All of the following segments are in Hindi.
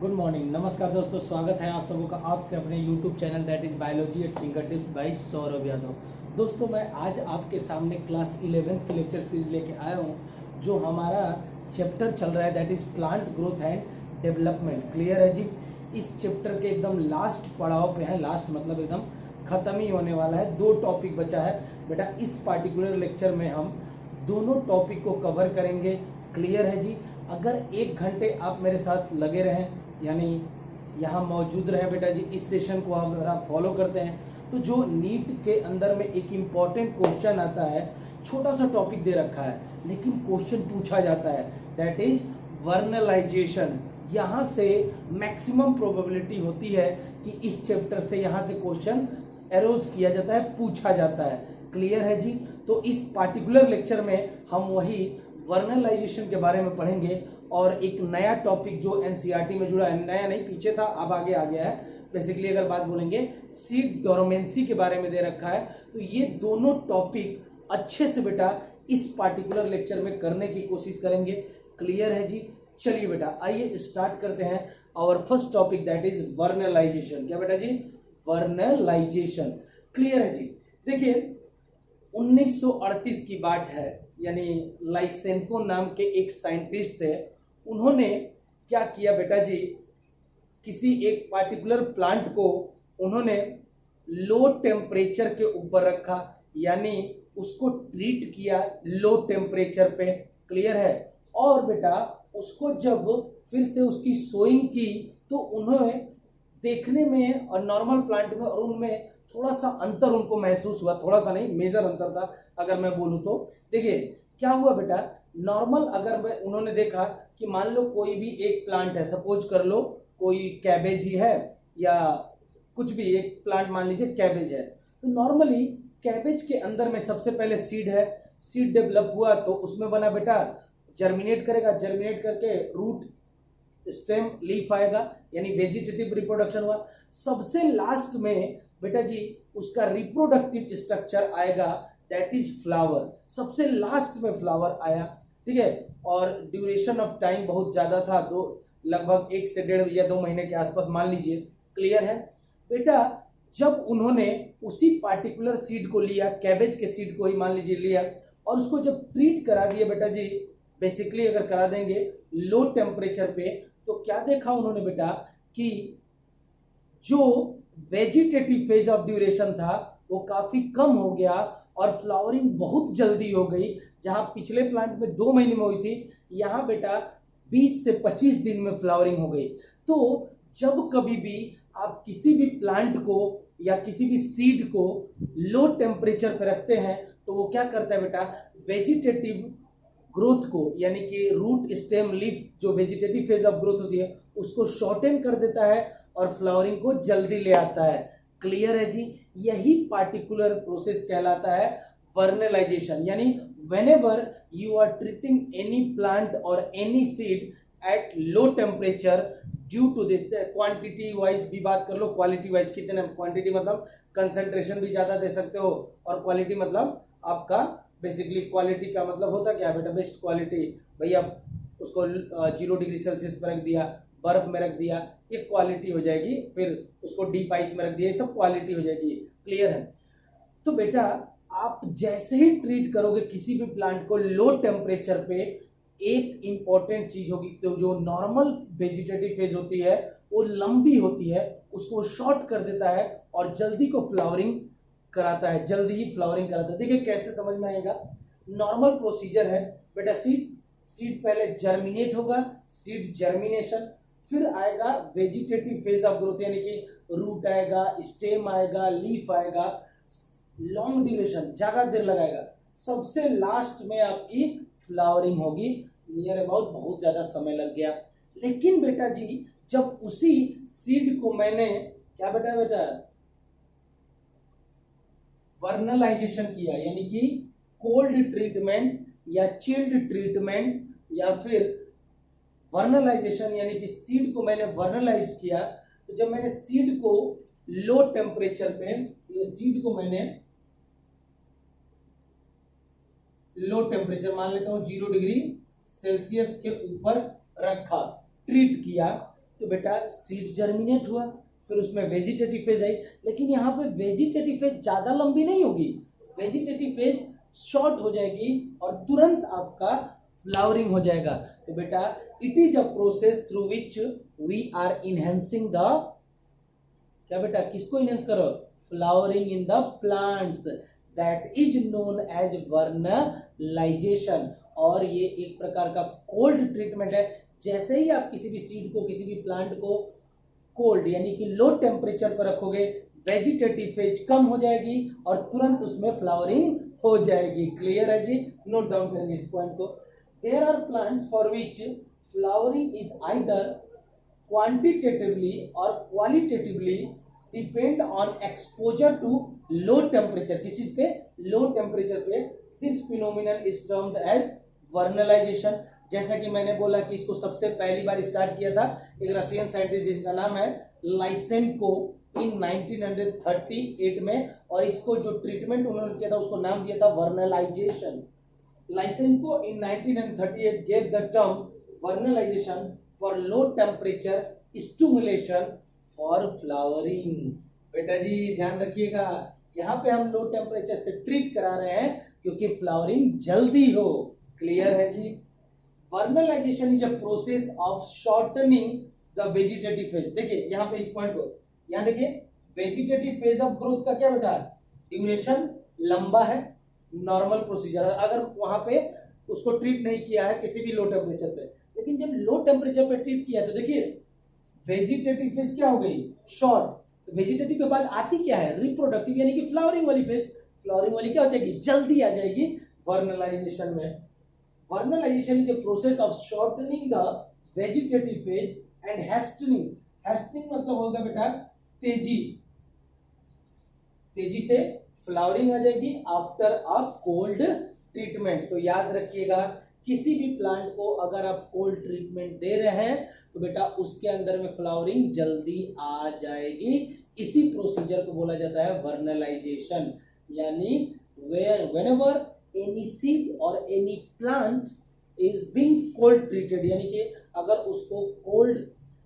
गुड मॉर्निंग, नमस्कार दोस्तों। स्वागत है आप सबों का आपके अपने YouTube channel that is biology eight finger tips by Saurabh Yadav. दोस्तों, मैं आज आपके सामने क्लास 11th की लेक्चर सीरीज लेके आया हूँ, जो हमारा चैप्टर चल रहा है that is plant growth and development. Clear है जी? इस चैप्टर के एकदम लास्ट पड़ाव पे है, लास्ट मतलब एकदम ख़त्म ही होने वाला है। 2 टॉपिक बचा है बेटा। इस पार्टिकुलर लेक्चर में हम दोनों टॉपिक को कवर करेंगे। क्लियर है जी? अगर 1 घंटे आप मेरे साथ लगे रहें, यानी यहाँ मौजूद रहे बेटा जी, इस सेशन को अगर आप फॉलो करते हैं तो जो नीट के अंदर में एक इम्पॉर्टेंट क्वेश्चन आता है, छोटा सा टॉपिक दे रखा है लेकिन क्वेश्चन पूछा जाता है, दैट इज वर्नलाइजेशन। यहाँ से मैक्सिमम प्रोबेबिलिटी होती है कि इस चैप्टर से यहाँ से क्वेश्चन एरोज किया जाता है, पूछा जाता है। क्लियर है जी? तो इस पार्टिकुलर लेक्चर में हम वही वर्नलाइजेशन के बारे में पढ़ेंगे और एक नया टॉपिक जो एनसीईआरटी में जुड़ा है, नया नहीं पीछे था अब आगे आ गया है। बेसिकली अगर बात बोलेंगे सीड डोरमेंसी के बारे में दे रखा है, तो ये दोनों टॉपिक अच्छे से बेटा इस पार्टिकुलर लेक्चर में करने की कोशिश करेंगे। क्लियर है जी? चलिए बेटा आइए स्टार्ट करते हैं और first topic that is vernalization. क्या बेटा जी? वर्नलाइजेशन। क्लियर है जी? देखिए 1938 की बात है, यानी लाइसेंको नाम के एक साइंटिस्ट थे। उन्होंने क्या किया बेटा जी, किसी एक पार्टिकुलर प्लांट को उन्होंने लो टेम्परेचर के ऊपर रखा, यानी उसको ट्रीट किया लो टेम्परेचर पे। क्लियर है? और बेटा उसको जब फिर से उसकी सोइंग की तो उन्होंने देखने में और नॉर्मल प्लांट में और उनमें थोड़ा सा अंतर उनको महसूस हुआ। थोड़ा सा नहीं, मेजर अंतर था अगर मैं बोलूँ तो। देखिए क्या हुआ बेटा, नॉर्मल अगर उन्होंने देखा कि मान लो कोई भी एक प्लांट है, सपोज कर लो कोई कैबेज ही है या कुछ भी एक प्लांट मान लीजिए कैबेज है, तो नॉर्मली कैबेज के अंदर में सबसे पहले सीड है। सीड डेवलप हुआ तो उसमें बना बेटा, जर्मिनेट करेगा, जर्मिनेट करके रूट स्टेम लीफ आएगा, यानी वेजिटेटिव रिप्रोडक्शन हुआ। सबसे लास्ट में बेटा जी उसका रिप्रोडक्टिव स्ट्रक्चर आएगा, दैट इज फ्लावर। सबसे लास्ट में फ्लावर आया। ठीक है? और ड्यूरेशन ऑफ टाइम बहुत ज्यादा था, लगभग 1 से 1.5 या 2 महीने के आसपास मान लीजिए। क्लियर है बेटा? जब उन्होंने उसी पार्टिकुलर सीड को लिया, कैबेज के सीड को ही मान लीजिए लिया, और उसको जब ट्रीट करा दिया बेटा जी, बेसिकली अगर करा देंगे लो टेम्परेचर पे, तो क्या देखा उन्होंने बेटा कि जो वेजिटेटिव फेज ऑफ ड्यूरेशन था वो काफी कम हो गया और फ्लावरिंग बहुत जल्दी हो गई। जहां पिछले प्लांट में 2 महीने में हुई थी, यहां बेटा 20 से 25 दिन में फ्लावरिंग हो गई। तो जब कभी भी आप किसी भी प्लांट को या किसी भी सीड को लो टेम्परेचर पे रखते हैं तो वो क्या करता है बेटा, वेजिटेटिव ग्रोथ को, यानी कि रूट स्टेम लीफ जो वेजिटेटिव फेज ऑफ ग्रोथ होती है उसको शॉर्टेन कर देता है और फ्लावरिंग को जल्दी ले आता है। क्लियर है जी? यही पार्टिकुलर प्रोसेस कहलाता है वर्नलाइजेशन। यानी whenever you are treating any plant और any seed at low temperature due to this, quantity wise भी बात कर लो, क्वालिटी वाइज कितने, क्वांटिटी मतलब कंसंट्रेशन भी ज्यादा दे सकते हो और क्वालिटी मतलब आपका बेसिकली क्वालिटी का मतलब होता क्या बेटा, बेस्ट क्वालिटी। भैया उसको 0 डिग्री सेल्सियस पर रख दिया, बर्फ में रख दिया, ये क्वालिटी हो जाएगी। फिर उसको डीप आइस में रख दिया, ये सब क्वालिटी हो जाएगी। क्लियर है? तो बेटा आप जैसे ही ट्रीट करोगे किसी भी प्लांट को लो टेम्परेचर पे, एक इंपॉर्टेंट चीज होगी, तो जो नॉर्मल वेजिटेटिव फेज होती है वो लंबी होती है, उसको शॉर्ट कर देता है और जल्दी को फ्लावरिंग कराता है, जल्दी ही फ्लावरिंग कराता है। देखिए कैसे समझ में आएगा। नॉर्मल प्रोसीजर है बेटा, सीड पहले जर्मिनेट होगा, सीड जर्मिनेशन, फिर आएगा वेजिटेटिव फेज ऑफ ग्रोथ, यानी कि रूट आएगा, स्टेम आएगा, लीफ आएगा, लॉन्ग ड्यूरेशन, ज्यादा देर लगाएगा, सबसे लास्ट में आपकी फ्लावरिंग होगी। नियर अबाउट बहुत ज्यादा समय लग गया। लेकिन बेटा जी जब उसी सीड को मैंने क्या बेटा वर्नलाइजेशन किया, यानी कि कोल्ड ट्रीटमेंट या चिल्ड ट्रीटमेंट या फिर वर्नलाइजेशन, यानी कि सीड को मैंने वर्नलाइज किया, तो जब मैंने सीड को लो टेम्परेचर पे, ये सीड को मैंने लो टेम्परेचर मान लेता हूं 0 डिग्री सेल्सियस के ऊपर रखा, ट्रीट किया, तो बेटा सीड जर्मिनेट हुआ, फिर उसमें वेजिटेटिव फेज आई। लेकिन यहाँ पे वेजिटेटिव फेज ज्यादा लंबी नहीं होगी, वेजिटेटिव फेज शॉर्ट हो जाएगी और तुरंत आपका फ्लावरिंग हो जाएगा। तो बेटा it is a process through which we are enhancing the, क्या बेटा किसको इनहेंस करो, flowering in the plants, that is known as vernalization. और ये एक प्रकार का कोल्ड ट्रीटमेंट है। जैसे ही आप किसी भी सीड को, किसी भी प्लांट को कोल्ड यानी कि लो टेम्परेचर पर रखोगे, वेजिटेटिव फेज कम हो जाएगी और तुरंत उसमें फ्लावरिंग हो जाएगी। क्लियर है जी, नोट डाउन करेंगे इस पॉइंट को। There are plants for which flowering is either quantitatively और qualitatively depend on exposure to low temperature. किस चीज पे, लो टेम्परेचर पे। This phenomenon is termed as vernalisation. जैसा कि मैंने बोला कि इसको सबसे पहली बार स्टार्ट किया था एक रशियन साइंटिस्ट जिनका नाम है लाइसेंको इन 1938 में, और इसको जो ट्रीटमेंट उन्होंने किया था उसको नाम दिया था vernalisation. Lysenko in 1938 gave the term vernalization for low temperature stimulation for flowering। बेटा जी ध्यान रखिएगा, यहाँ पे हम लो टेम्परेचर से ट्रीट करा रहे हैं क्योंकि फ्लावरिंग जल्दी हो। क्लियर है जी। Vernalisation is a process of shortening the vegetative phase. देखिए यहाँ पे इस पॉइंट को, यहाँ देखिए वेजिटेटिव फेज ऑफ ग्रोथ का क्या बेटा, ड्यूरेशन लंबा है, नॉर्मल प्रोसीजर। अगर वहां पे उसको ट्रीट नहीं किया है किसी भी लो टेम्परेचर पे, लेकिन जब लो टेम्परेचर पे ट्रीट किया तो देखिए वेजिटेटिव फेज क्या हो गई, शॉर्ट। तो वेजिटेटिव के बाद आती क्या है, रिप्रोडक्टिव यानी कि फ्लावरिंग वाली फेज। फ्लावरिंग वाली क्या हो जाएगी, जल्दी आ जाएगी वर्नलाइजेशन में। Vernalization is a process of shortening the vegetative phase and hastening। hastening मतलब होगा बेटा तेजी, तेजी से फ्लावरिंग आ जाएगी आफ्टर अ कोल्ड ट्रीटमेंट। तो याद रखिएगा किसी भी प्लांट को अगर आप कोल्ड ट्रीटमेंट दे रहे हैं तो बेटा उसके अंदर में फ्लावरिंग जल्दी आ जाएगी। इसी प्रोसीजर को बोला जाता है वर्नलाइजेशन। यानी whenever any seed or any plant is being cold treated, यानी कि अगर उसको कोल्ड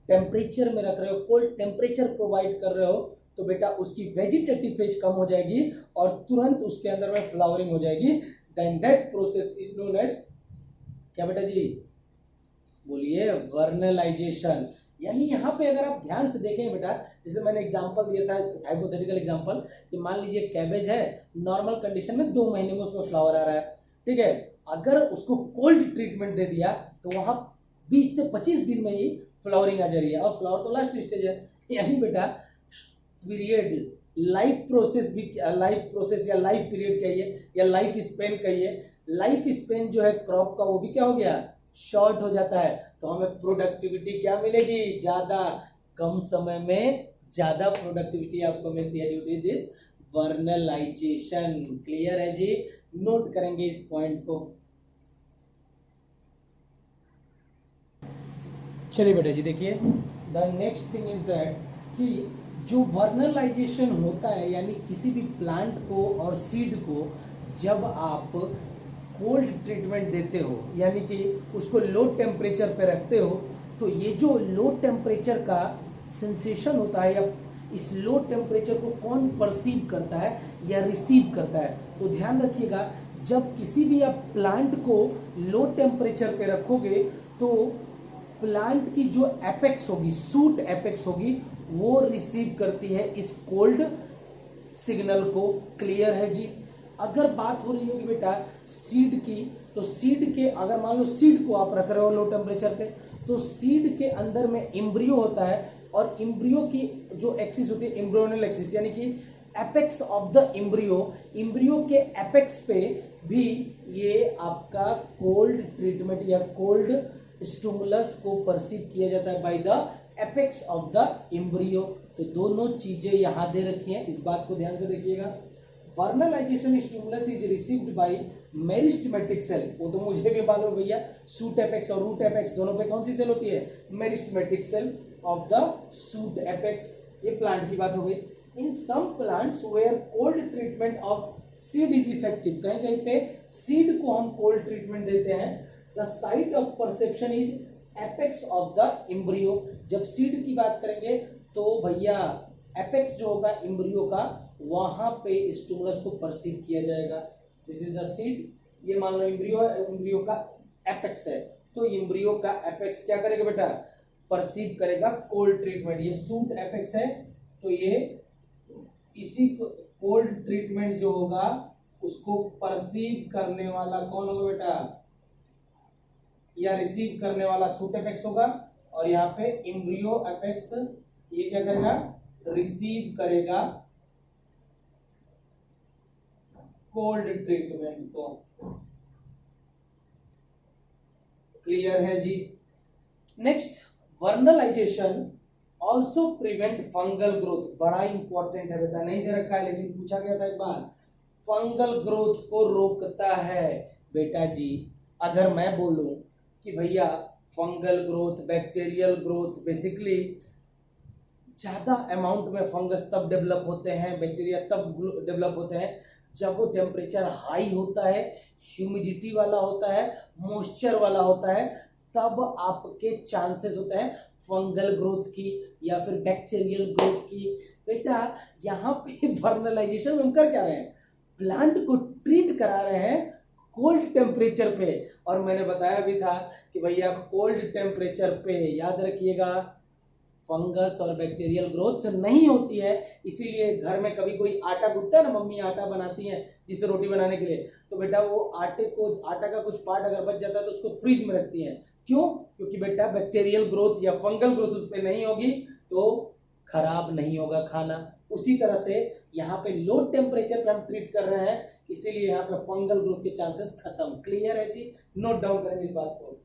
टेम्परेचर में रख रहे हो, कोल्ड टेम्परेचर प्रोवाइड कर रहे हो, तो बेटा उसकी वेजिटेटिव फेज कम हो जाएगी और तुरंत उसके अंदर में फ्लावरिंग हो जाएगी। Then that process is known as, क्या बेटा जी बोलिए, वर्नलाइजेशन। यानी यहाँ पे अगर आप ध्यान से देखें बेटा, जैसे मैंने एग्जांपल दिया था, हाइपोथेटिकल एग्जांपल, कि मान लीजिए कैबेज है, नॉर्मल कंडीशन में 2 महीने में उसमें फ्लावर आ रहा है, ठीक है। अगर उसको कोल्ड ट्रीटमेंट दे दिया तो वहां 20 से 25 दिन में ही फ्लावरिंग आ जा रही है, और फ्लावर तो लास्ट स्टेज है। यानी बेटा पीरियड, लाइफ प्रोसेस भी, लाइफ प्रोसेस या लाइफ पीरियड कहिए या लाइफ स्पेन कहिए, लाइफ स्पेन जो है क्रॉप का वो भी क्या हो गया, शॉर्ट हो जाता है। तो हमें प्रोडक्टिविटी क्या मिलेगी, ज्यादा, कम समय में ज्यादा प्रोडक्टिविटी आपको मिलती है due to this vernalization. Clear है जी, नोट करेंगे इस पॉइंट को। चलिए बेटा जी देखिए, the next thing is that कि जो वर्नलाइजेशन होता है यानी किसी भी प्लांट को और सीड को जब आप कोल्ड ट्रीटमेंट देते हो यानी कि उसको लो टेम्परेचर पे रखते हो, तो ये जो लो टेम्परेचर का सेंसेशन होता है या इस लो टेम्परेचर को कौन परसीव करता है या रिसीव करता है, तो ध्यान रखिएगा जब किसी भी आप प्लांट को लो टेम्परेचर पे रखोगे तो प्लांट की जो एपेक्स होगी, सूट एपेक्स होगी, वो रिसीव करती है इस कोल्ड सिग्नल को। क्लियर है जी। अगर बात हो रही होगी बेटा सीड की, तो सीड के, अगर मान लो सीड को आप रख रहे हो लो टेम्परेचर पे, तो सीड के अंदर में एम्ब्रियो होता है, और एम्ब्रियो की जो एक्सिस होती है एम्ब्रियोनल एक्सिस यानी कि apex of the embryo, embryo के एपेक्स पे भी ये आपका कोल्ड ट्रीटमेंट या कोल्ड स्टिमुलस को परसीव किया जाता है by the apex of the embryo. तो दोनों चीजें यहां दे रखी हैं, इस बात को ध्यान से देखिएगा। Vernalization stimulus is received by meristematic cell, वो तो मुझे भी मालूम भैया, सूट एपेक्स और रूट एपेक्स दोनों पे कौन सी सेल होती है, meristematic cell of the shoot apex. ये प्लांट की बात हो गई। In some plants where cold treatment of seed is effective, कहीं कहीं पे सीड को हम कोल्ड ट्रीटमेंट देते हैं, the site of perception is apex of the embryo. जब सीड की बात करेंगे तो भैया एपेक्स जो होगा एम्ब्रियो का, वहां पे स्टिमुलस को परसीव किया जाएगा। This is the seed. ये मान लो एम्ब्रियो है, एम्ब्रियो का एपेक्स है, तो एम्ब्रियो का एपेक्स क्या करेगा बेटा, परसीव करेगा कोल्ड ट्रीटमेंट। ये सूट एपेक्स है, तो ये इसी कोल्ड ट्रीटमेंट जो होगा उसको परसीव करने वाला कौन होगा बेटा, या रिसीव करने वाला सूट एपेक्स होगा। और यहाँ पे एम्ब्रियो एपेक्स ये क्या करेगा, रिसीव करेगा कोल्ड ट्रीटमेंट को। क्लियर है जी। Next, vernalization also prevent fungal growth. बड़ा इंपॉर्टेंट है बेटा, नहीं दे रखा है लेकिन पूछा गया था एक बार। फंगल ग्रोथ को रोकता है बेटा जी। अगर मैं बोलूं कि भैया fungal growth, bacterial growth, basically ज्यादा अमाउंट में फंगस तब डेवलप होते हैं, बैक्टीरिया तब डेवलप होते हैं जब वो टेम्परेचर हाई होता है, ह्यूमिडिटी वाला होता है, मॉइस्चर वाला होता है, तब आपके चांसेस होते हैं फंगल ग्रोथ की या फिर बैक्टीरियल ग्रोथ की। बेटा यहाँ पे वर्नलाइजेशन में हम कर क्या रहे हैं, प्लांट को ट्रीट करा रहे हैं कोल्ड टेम्परेचर पे। और मैंने बताया भी था कि भैया कोल्ड टेम्परेचर पे याद रखिएगा फंगस और बैक्टीरियल ग्रोथ नहीं होती है। इसीलिए घर में कभी कोई आटा गूंथता है ना, मम्मी आटा बनाती है जिसे रोटी बनाने के लिए, तो बेटा वो आटा का कुछ पार्ट अगर बच जाता है तो उसको फ्रिज में रखती है। क्यों? क्योंकि बेटा बैक्टीरियल ग्रोथ या फंगल ग्रोथ उस पर नहीं होगी तो खराब नहीं होगा खाना। उसी तरह से यहाँ पे लो टेम्परेचर पे हम ट्रीट कर रहे हैं, इसीलिए यहाँ पे फंगल ग्रोथ के चांसेस खत्म। क्लियर है जी, नोट डाउन करेंगे इस बात को।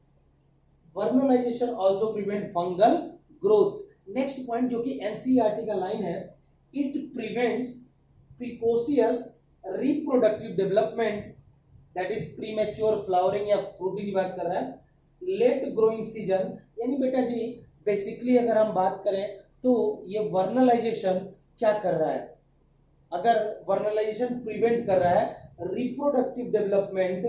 Vernalization also prevent fungal growth. Next point जो कि एनसीईआरटी का लाइन है, it prevents precocious reproductive development, that is premature flowering या फ्रूटिंग की बात कर रहा है, लेट ग्रोइंग सीजन। यानी बेटा जी बेसिकली अगर हम बात करें तो ये वर्नलाइजेशन क्या कर रहा है, अगर वर्नलाइजेशन प्रिवेंट कर रहा है reproductive development,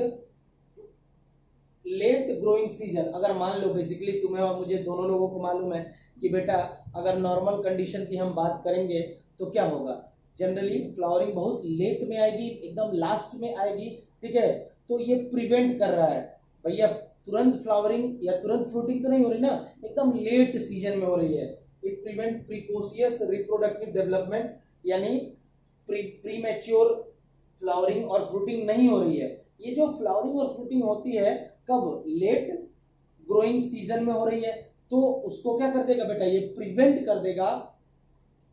late growing season. अगर मान लो बेसिकली तुम्हें और मुझे दोनों लोगों को मालूम है कि बेटा अगर नॉर्मल कंडीशन की हम बात करेंगे तो क्या होगा, जनरली फ्लावरिंग बहुत लेट में आएगी, एकदम लास्ट में आएगी, ठीक है। तो ये प्रिवेंट कर रहा है भैया तुरंत फ्लावरिंग या तुरंत फ्रूटिंग तो नहीं हो रही ना, एकदम लेट सीजन में हो रही है। It prevent precocious reproductive development, यानी प्रीमेच्योर फ्लावरिंग और फ्रूटिंग नहीं हो रही है। ये जो फ्लावरिंग और फ्रूटिंग होती है कब, लेट ग्रोइंग सीजन में हो रही है, तो उसको क्या कर देगा बेटा, ये प्रिवेंट कर देगा।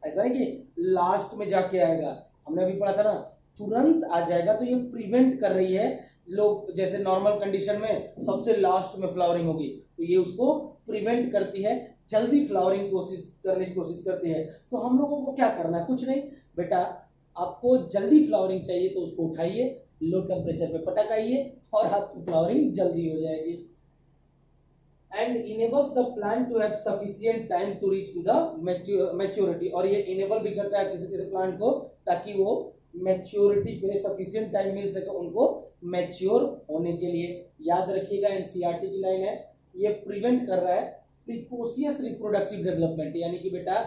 ऐसा है कि लास्ट में जाके आएगा, हमने अभी पढ़ा था ना तुरंत आ जाएगा, तो ये प्रिवेंट कर रही है। लोग जैसे नॉर्मल कंडीशन में सबसे लास्ट में फ्लावरिंग होगी, तो ये उसको प्रिवेंट करती है, जल्दी फ्लावरिंग करने की कोशिश करती है। तो हम लोगों को क्या करना है, कुछ नहीं बेटा, आपको जल्दी फ्लावरिंग चाहिए तो उसको उठाइए, लो टेम्परेचर पे पटकाइए और आपकी फ्लावरिंग जल्दी हो जाएगी। And enables the plant to have sufficient time to reach to the maturity. और ये इनेबल भी करता है किसी किसी प्लांट को, ताकि वो मैच्योरिटी पे सफिशिएंट टाइम मिल सके उनको मैच्योर होने के लिए। याद रखिएगा एनसीईआरटी की लाइन है, ये प्रिवेंट कर रहा है प्रिकोशियस रिप्रोडक्टिव डेवलपमेंट, यानी कि बेटा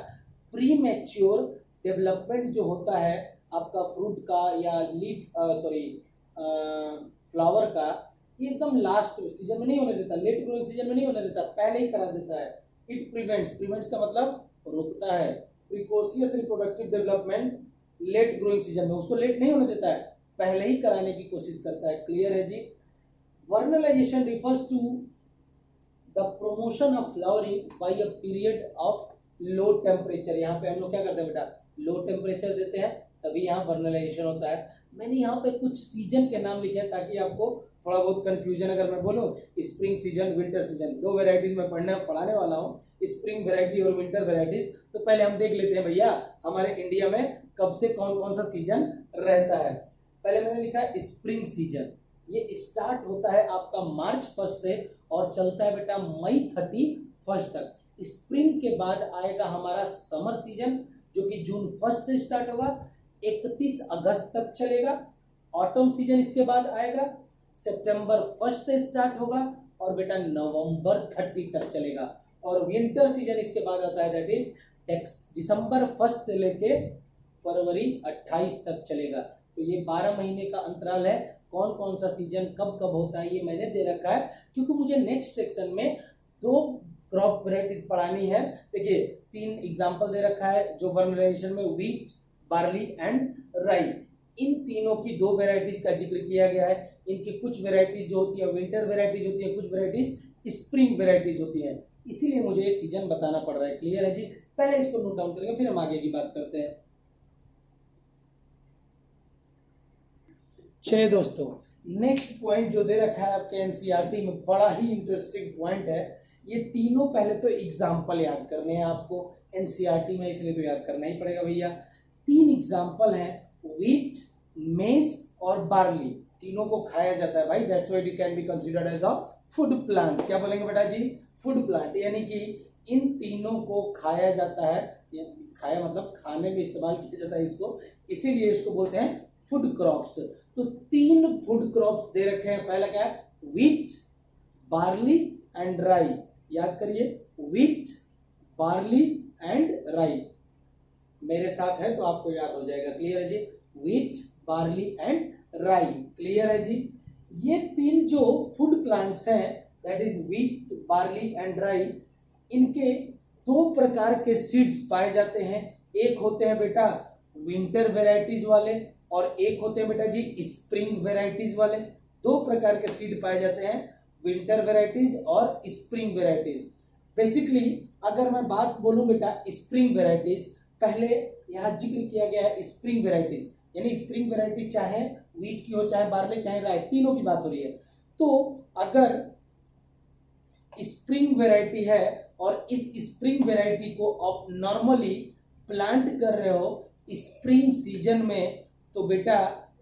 प्री मैच्योर डेवलपमेंट जो होता है आपका फ्रूट का या लीफ फ्लावर का, ये एकदम लास्ट सीजन में नहीं होने देता, लेट ग्रोइंग सीजन में नहीं होने देता, पहले ही करा देता है। इट प्रिवेंट्स, प्रिवेंट्स का मतलब रोकता है, precocious reproductive development late growing season में, उसको लेट नहीं होने देता है, पहले ही कराने की कोशिश करता है। क्लियर है जी। Vernalization refers to the promotion of flowering by a period of low temperature. यहाँ पे हम लोग क्या करते हैं बेटा, लो टेम्परेचर देते हैं, तभी यहाँ वर्नलाइजेशन होता है। मैंने यहाँ पे कुछ सीजन के नाम लिखे हैं ताकि आपको थोड़ा बहुत कंफ्यूजन, अगर मैं बोलूँ स्प्रिंग सीजन, विंटर सीजन, दो वेराइटीज में पढ़ाने वाला हूँ, स्प्रिंग वेराइटी और विंटर वेराइटीज। तो पहले हम देख लेते हैं भैया हमारे इंडिया में कब से कौन कौन सा सीजन रहता है। पहले मैंने लिखा है स्प्रिंग सीजन, ये स्टार्ट होता है आपका मार्च 1 से और चलता है बेटा मई 31 तक। स्प्रिंग के बाद आएगा हमारा समर सीजन जो कि जून 1 से स्टार्ट होगा, 31 अगस्त तक चलेगा। ऑटम सीजन इसके बाद आएगा, सितंबर 1 से स्टार्ट होगा और बेटा नवंबर 30 तक चलेगा। और विंटर सीजन इसके बाद आता है, दैट इज दिसंबर 1 से लेके फरवरी 28 तक चलेगा। तो ये 12 महीने का अंतराल है। कौन कौन सा सीजन कब कब होता है ये मैंने दे रखा है, क्योंकि मुझे नेक्स्ट सेक्शन में 2 क्रॉप वैरायटीज पढ़ानी है। देखिए 3 एग्जांपल दे रखा है जो वर्नराइजेशन में, व्हीट, बार्ली एंड राई। इन तीनों की 2 वैरायटीज का जिक्र किया गया है। इनकी कुछ वैरायटीज जो होती है विंटर वैरायटीज होती है, कुछ वैरायटीज स्प्रिंग वैरायटीज होती है। इसीलिए मुझे ये सीजन बताना पड़ रहा है। क्लियर है जी? पहले इसको नोट डाउन करेंगे, फिर हम आगे की बात करते हैं। चलिए दोस्तों, नेक्स्ट पॉइंट जो दे रखा है आपके एनसीईआरटी में, बड़ा ही इंटरेस्टिंग पॉइंट है। ये तीनों पहले तो एग्जाम्पल याद करने हैं आपको एनसीईआरटी में, इसलिए तो याद करना ही पड़ेगा भैया। 3 एग्जाम्पल हैं, व्हीट, मेज और बार्ली। तीनों को खाया जाता है भाई, that's why it can be considered as a food plant. क्या बोलेंगे बेटा जी? Food plant. यानी कि इन तीनों को खाया जाता है, खाया मतलब खाने में इस्तेमाल किया जाता है इसको, इसीलिए इसको बोलते हैं फूड क्रॉप्स। तो 3 फूड क्रॉप्स दे रखे हैं। पहला क्या है? व्हीट, बार्ली एंड राई। याद करिए, व्हीट, बार्ली एंड राई। मेरे साथ है तो आपको याद हो जाएगा। क्लियर है जी? Wheat, barley and rye. Clear है जी? ये 3 जो फूड प्लांट्स हैं, that is wheat, barley and rye, इनके 2 प्रकार के सीड्स पाए जाते हैं। एक होते हैं बेटा विंटर वेराइटीज वाले, और एक होते हैं बेटा जी स्प्रिंग वेराइटीज वाले। 2 प्रकार के सीड पाए जाते हैं, विंटर वेराइटीज और स्प्रिंग वेराइटीज। बेसिकली अगर मैं बात बोलूं बेटा स्प्रिंग वेराइटीज, पहले यहाँ जिक्र किया गया है स्प्रिंग वेराइटीज, यानी स्प्रिंग वेराइटीज चाहे व्हीट की हो, चाहे बार्ले, चाहे राई, तीनों की बात हो रही है। तो अगर स्प्रिंग वेराइटी है और इस स्प्रिंग वेराइटी को आप नॉर्मली प्लांट कर रहे हो स्प्रिंग सीजन में, तो बेटा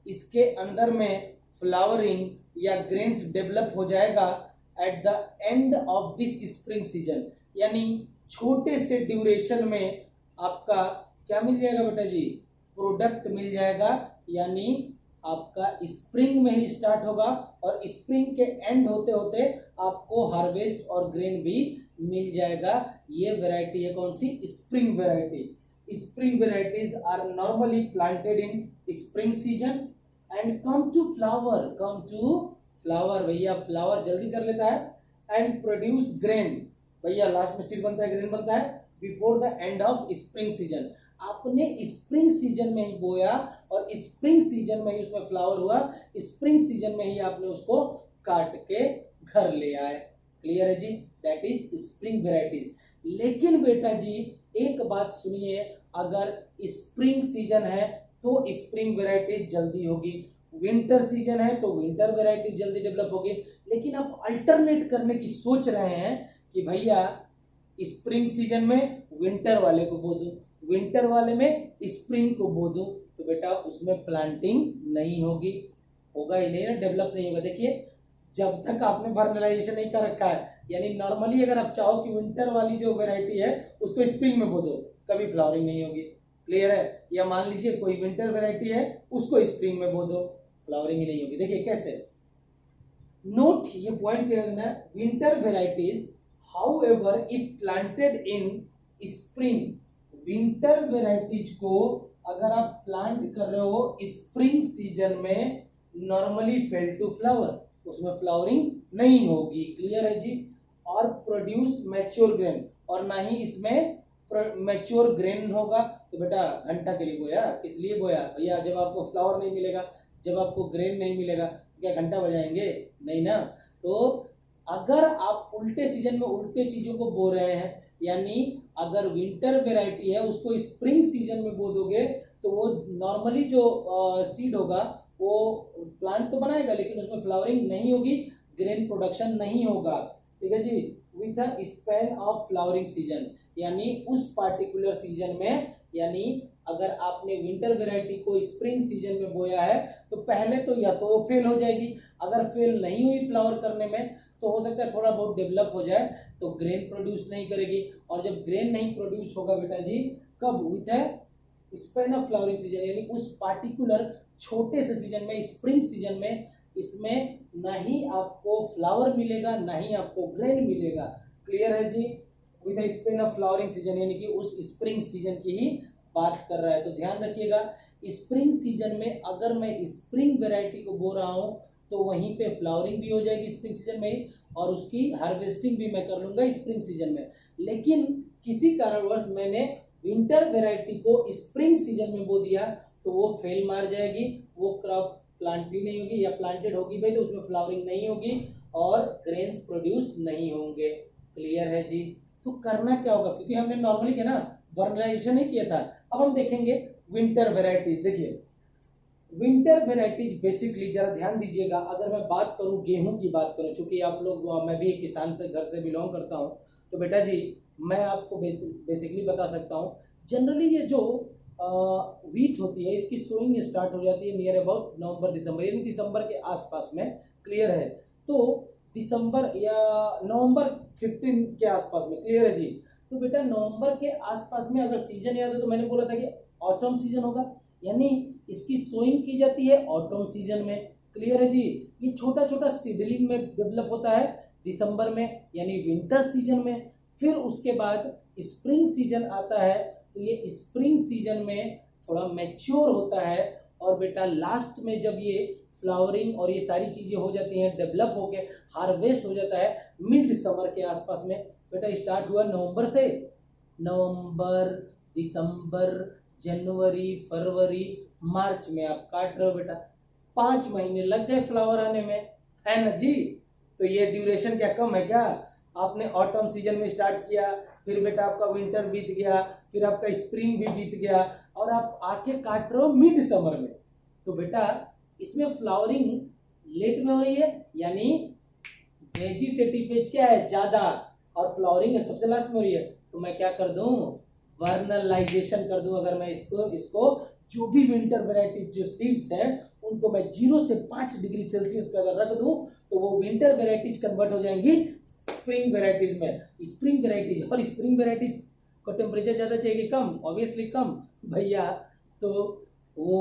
इसके अंदर में फ्लावरिंग या ग्रेन्स डेवलप हो जाएगा at the end of this spring season. यानी छोटे से ड्यूरेशन में आपका क्या मिल जाएगा बेटा जी? प्रोडक्ट मिल जाएगा। यानी आपका स्प्रिंग में ही स्टार्ट होगा और स्प्रिंग के एंड होते होते आपको हार्वेस्ट और ग्रेन भी मिल जाएगा। ये वैरायटी है कौन सी? Spring variety. Spring varieties are normally planted in spring season and come to flower भैया फ्लावर जल्दी कर लेता है and produce grain भैया लास्ट में सीड बनता है, ग्रेन बनता है before the end of spring season. आपने स्प्रिंग सीजन में ही बोया और स्प्रिंग सीजन में ही उसमें फ्लावर हुआ, स्प्रिंग सीजन में ही आपने उसको काट के घर ले आए। क्लियर है जी? That is spring varieties. लेकिन बेटा जी एक बात सुनिए, अगर स्प्रिंग सीजन है तो स्प्रिंग वेराइटी जल्दी होगी, विंटर सीजन है तो विंटर वेराइटी जल्दी डेवलप होगी। लेकिन आप अल्टरनेट करने की सोच रहे हैं कि भैया स्प्रिंग सीजन में विंटर वाले को बो दूं, विंटर वाले में स्प्रिंग को बो दूं, तो बेटा उसमें प्लांटिंग नहीं होगी, होगा ही नहीं ना, डेवलप नहीं होगा। देखिए जब तक आपने वर्नलाइजेशन नहीं कर रखा है, यानी नॉर्मली अगर आप चाहो कि विंटर वाली जो वेराइटी है उसको स्प्रिंग में बो दो, कभी फ्लावरिंग नहीं होगी। क्लियर है? या मान लीजिए कोई विंटर वेराइटी है उसको स्प्रिंग में बो दो, फ्लावरिंग ही नहीं होगी। देखिए कैसे, नोट ये पॉइंट रखना, winter varieties however if planted in spring, winter varieties को अगर आप प्लांट कर रहे हो स्प्रिंग सीजन में, नॉर्मली फेल टू फ्लावर, उसमें फ्लावरिंग नहीं होगी। क्लियर है जी? और प्रोड्यूस मैच्योर ग्रेन, और ना ही इसमें मैच्योर ग्रेन होगा। तो बेटा घंटा के लिए बोया, किस लिए बोया भैया? जब आपको फ्लावर नहीं मिलेगा, जब आपको ग्रेन नहीं मिलेगा तो क्या घंटा बजाएंगे? नहीं ना। तो अगर आप उल्टे सीजन में उल्टे चीजों को बो रहे हैं, यानी अगर विंटर वेराइटी है उसको स्प्रिंग सीजन में बो दोगे तो वो नॉर्मली जो सीड होगा वो प्लांट तो बनाएगा लेकिन उसमें फ्लावरिंग नहीं होगी, ग्रेन प्रोडक्शन नहीं होगा। ठीक है जी? With a span of flowering season, यानी उस पार्टिकुलर सीजन में, यानी अगर आपने विंटर वेराइटी को स्प्रिंग सीजन में बोया है तो पहले तो या तो वो फेल हो जाएगी, अगर फेल नहीं हुई फ्लावर करने में तो हो सकता है थोड़ा बहुत डेवलप हो जाए, तो ग्रेन प्रोड्यूस नहीं करेगी। और जब ग्रेन नहीं प्रोड्यूस होगा बेटा जी, कब? With a span of flowering season, यानी उस पार्टिकुलर छोटे से सीजन में, स्प्रिंग सीजन में इसमें ना ही आपको फ्लावर मिलेगा ना ही आपको ग्रेन मिलेगा। क्लियर है जी। With the span of flowering season, यानी कि उस स्प्रिंग सीजन की ही बात कर रहा है। तो ध्यान रखिएगा, स्प्रिंग सीजन में अगर मैं स्प्रिंग वेराइटी को बो रहा हूं तो वहीं पे फ्लावरिंग भी हो जाएगी स्प्रिंग सीजन में, और उसकी हार्वेस्टिंग भी मैं कर लूंगा स्प्रिंग सीजन में। लेकिन किसी कारणवश मैंने विंटर वेराइटी को स्प्रिंग सीजन में बो दिया तो वो फेल मार जाएगी, वो क्रॉप प्लांटेड नहीं होगी, या प्लांटेड होगी भाई तो उसमें फ्लावरिंग नहीं होगी और ग्रेन्स प्रोड्यूस नहीं होंगे। क्लियर है जी। तो करना क्या होगा, क्योंकि हमने नॉर्मली क्या ना वर्नलाइजेशन ही किया था। अब हम देखेंगे विंटर वेराइटीज। देखिए विंटर वेराइटीज बेसिकली जरा ध्यान दीजिएगा, अगर मैं बात करूं गेहूं की बात करूं, चूंकि आप लोग, मैं भी एक किसान से घर से बिलोंग करता हूं, तो बेटा जी मैं आपको बेसिकली बता सकता हूं। जनरली ये जो वीट होती है इसकी सोइंग स्टार्ट हो जाती है नियर अबाउट नवंबर दिसंबर, यानी दिसंबर के आसपास में। क्लियर है। तो दिसंबर या नवंबर 15 के आसपास में। क्लियर है जी। तो बेटा नवंबर के आसपास में अगर सीजन याद है तो मैंने बोला था कि ऑटम सीजन होगा, यानी इसकी सोइंग की जाती है ऑटम सीजन में। क्लियर है जी। ये छोटा छोटा सीडलिंग में डेवलप होता है दिसंबर में, यानी विंटर सीजन में। फिर उसके बाद स्प्रिंग सीजन आता है, तो ये स्प्रिंग सीजन में थोड़ा मैच्योर होता है, और बेटा लास्ट में जब ये फ्लावरिंग और ये सारी चीजें हो जाती हैं, डेवलप होके हार्वेस्ट हो जाता है मिड समर के आसपास में। बेटा स्टार्ट हुआ नवंबर से, नवंबर, दिसंबर, जनवरी, फरवरी, मार्च में आप काट रहे हो बेटा, 5 महीने लग गए फ्लावर आने में, है ना जी। तो ये ड्यूरेशन क्या कम है क्या? आपने ऑटम सीजन में स्टार्ट किया, फिर बेटा आपका विंटर बीत गया, फिर आपका स्प्रिंग भी बीत गया, और आप आके काट रहे हो मिड समर में। तो बेटा इसमें फ्लावरिंग लेट में हो रही है, यानी वेजिटेटिव फेज क्या है ज्यादा, और फ्लावरिंग सबसे लास्ट में हो रही है। तो मैं क्या कर दूं, वर्नलाइजेशन कर दूं। अगर मैं इसको जो भी विंटर वेराइटीज जो सीड्स हैं उनको मैं 0 से 5 डिग्री सेल्सियस पे अगर रख दूं तो वो विंटर वेराइटीज कन्वर्ट हो जाएंगी स्प्रिंग वेराइटीज में। स्प्रिंग वेराइटीज, और स्प्रिंग वेराइटीज को टेम्परेचर ज्यादा चाहिए कम, ऑब्वियसली कम भैया। तो वो